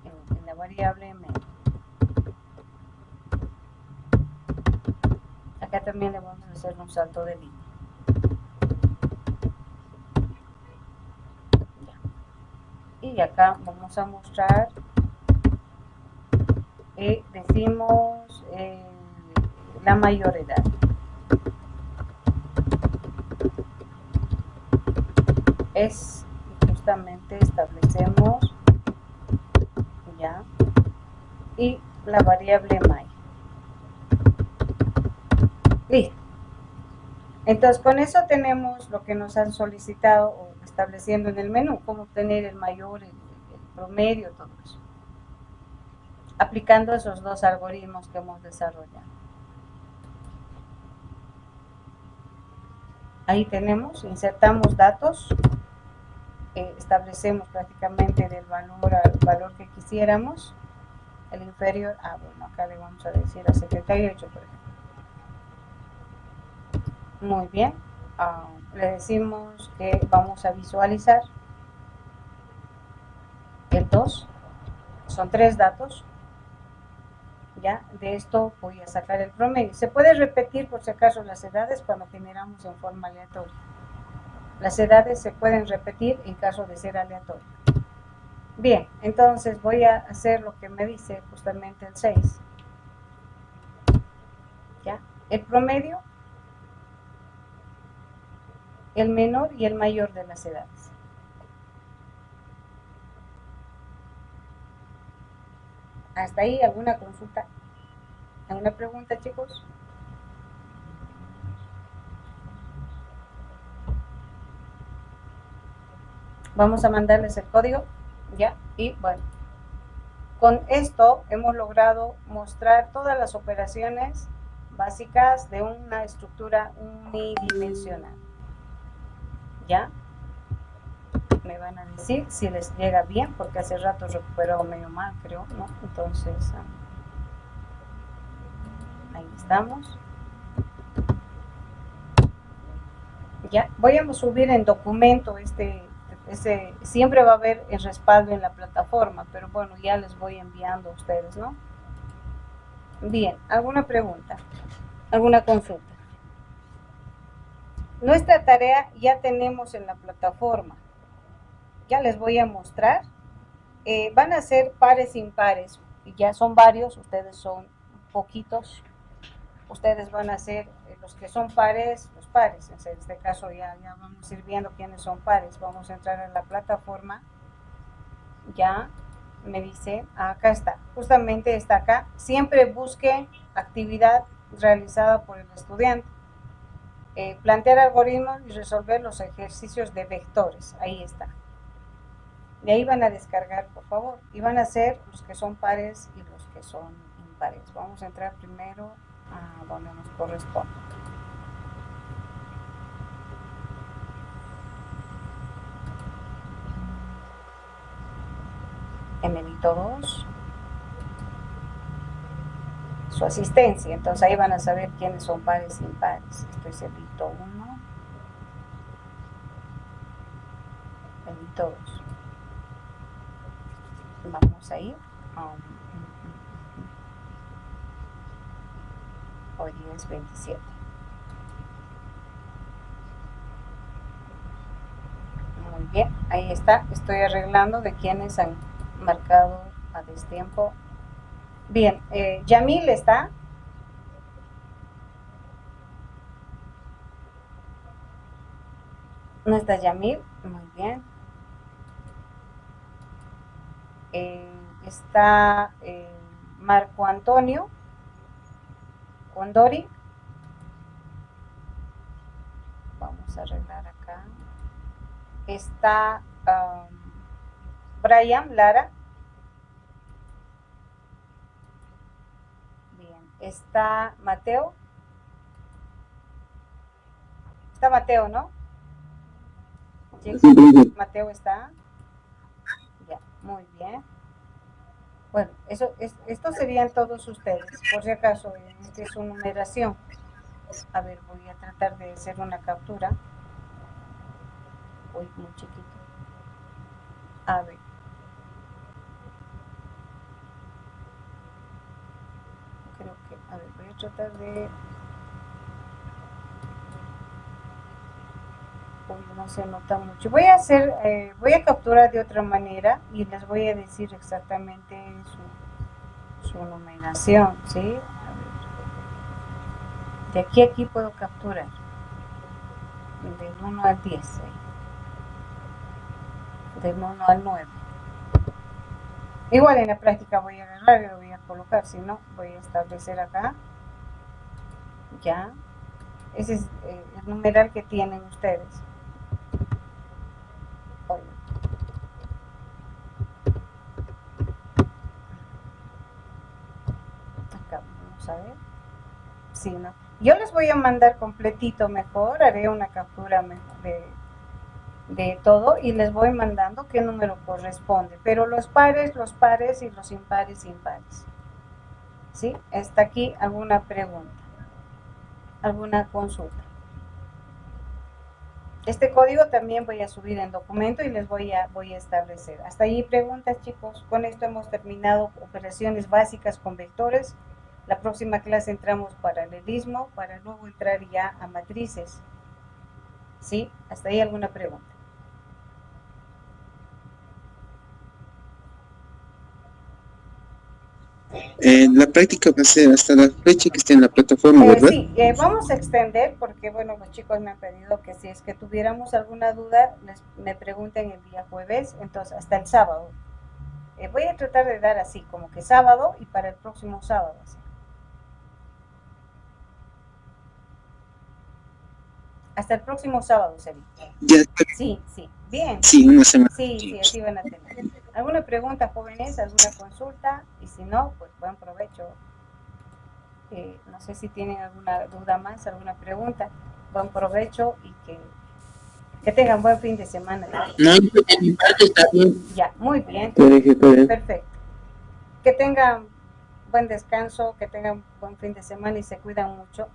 [SPEAKER 1] la variable menor. Acá también le vamos a hacer un salto de línea. Y acá vamos a mostrar, decimos la mayor edad. es justamente establecemos ya y la variable my. Listo. Entonces con eso tenemos lo que nos han solicitado o estableciendo en el menú, cómo obtener el mayor, el promedio, todo eso, aplicando esos dos algoritmos que hemos desarrollado. Ahí tenemos, insertamos datos, establecemos prácticamente del valor al valor que quisiéramos, el inferior, bueno, acá le vamos a decir a 78, por ejemplo. Muy bien, le decimos que vamos a visualizar el 2, son 3 datos, ya, de esto voy a sacar el promedio. Se puede repetir por si acaso las edades cuando generamos en forma aleatoria. Las edades se pueden repetir en caso de ser aleatorio. Bien, entonces voy a hacer lo que me dice justamente el 6. ¿Ya? El promedio, el menor y el mayor de las edades. ¿Hasta ahí alguna consulta? ¿Alguna pregunta, chicos? Vamos a mandarles el código, ¿ya? Y bueno, con esto hemos logrado mostrar todas las operaciones básicas de una estructura unidimensional, ¿ya? Me van a decir si les llega bien, porque hace rato recuperó medio mal, creo, ¿no? Entonces, ahí estamos. Ya, voy a subir en documento siempre va a haber el respaldo en la plataforma, pero bueno, ya les voy enviando a ustedes, ¿no? Bien, ¿alguna pregunta? ¿Alguna consulta? Nuestra tarea ya tenemos en la plataforma. Ya les voy a mostrar. Van a ser pares impares. Ya son varios, ustedes son poquitos. Ustedes van a ser los que son pares, los pares. En este caso ya vamos a ir viendo quiénes son pares. Vamos a entrar en la plataforma. Ya me dice, acá está, justamente está acá. Siempre busque actividad realizada por el estudiante. Plantear algoritmos y resolver los ejercicios de vectores. Ahí está. De ahí van a descargar, por favor. Y van a ser los que son pares y los que son impares. Vamos a entrar primero a donde nos corresponde. Emelito 2. Su asistencia. Entonces ahí van a saber quiénes son pares e impares. Esto es Emelito 1. Emelito 2. Vamos a ir. Hoy día es 27. Muy bien, ahí está. Estoy arreglando de quienes han marcado a destiempo. Bien, Yamil está. ¿No está Yamil? Muy bien. Está Marco Antonio Condori. Vamos a arreglar acá. Está Brian Lara. Bien. Está Mateo. Está Mateo, ¿no? Sí. Mateo está. Ya, muy bien. Bueno, estos serían todos ustedes, por si acaso, esta es su numeración. A ver, voy a tratar de hacer una captura. Uy, muy chiquito. A ver. Creo que, a ver, voy a tratar de... Uy, no se nota mucho. Voy a capturar de otra manera y les voy a decir exactamente su numeración, ¿sí? A ver. De aquí a aquí puedo capturar. Del 1 al 10. Ahí. del 1 al 9. Igual en la práctica voy a agarrar y lo voy a colocar, si no, voy a establecer acá. Ya. Ese es el numeral que tienen ustedes. Oye. Acá vamos a ver. Sí, no. Yo les voy a mandar completito mejor, haré una captura mejor de todo y les voy mandando qué número corresponde. Pero los pares y los impares. ¿Sí? ¿Está aquí alguna pregunta? ¿Alguna consulta? Este código también voy a subir en documento y les voy a establecer. Hasta ahí preguntas, chicos. Con esto hemos terminado operaciones básicas con vectores. La próxima clase entramos paralelismo para luego entrar ya a matrices. ¿Sí? ¿Hasta ahí alguna pregunta?
[SPEAKER 4] La práctica va a ser hasta la fecha que esté en la plataforma, ¿verdad?
[SPEAKER 1] Sí, vamos a extender porque, bueno, los chicos me han pedido que si es que tuviéramos alguna duda, me pregunten el día jueves, entonces hasta el sábado. Voy a tratar de dar así, como que sábado y para el próximo sábado. Así. Hasta el próximo sábado sería.
[SPEAKER 4] Ya está.
[SPEAKER 1] Sí, bien.
[SPEAKER 4] Sí, una semana.
[SPEAKER 1] Sí, así van a tener. ¿Alguna pregunta, jóvenes? ¿Alguna consulta? Y si no, pues buen provecho. No sé si tienen alguna duda más, alguna pregunta. Buen provecho y que tengan buen fin de semana.
[SPEAKER 3] No, de mi parte está bien.
[SPEAKER 1] Ya, muy bien.
[SPEAKER 2] Perfecto.
[SPEAKER 1] Que tengan buen descanso, que tengan buen fin de semana y se cuidan mucho.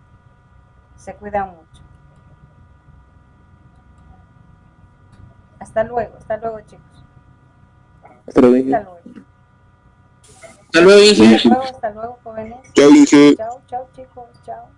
[SPEAKER 1] Hasta luego, chicos.
[SPEAKER 2] Hasta luego.
[SPEAKER 3] Hasta luego, Inge.
[SPEAKER 1] Hasta luego, jóvenes.
[SPEAKER 4] Chao, Inge.
[SPEAKER 1] Chao, chicos, chao.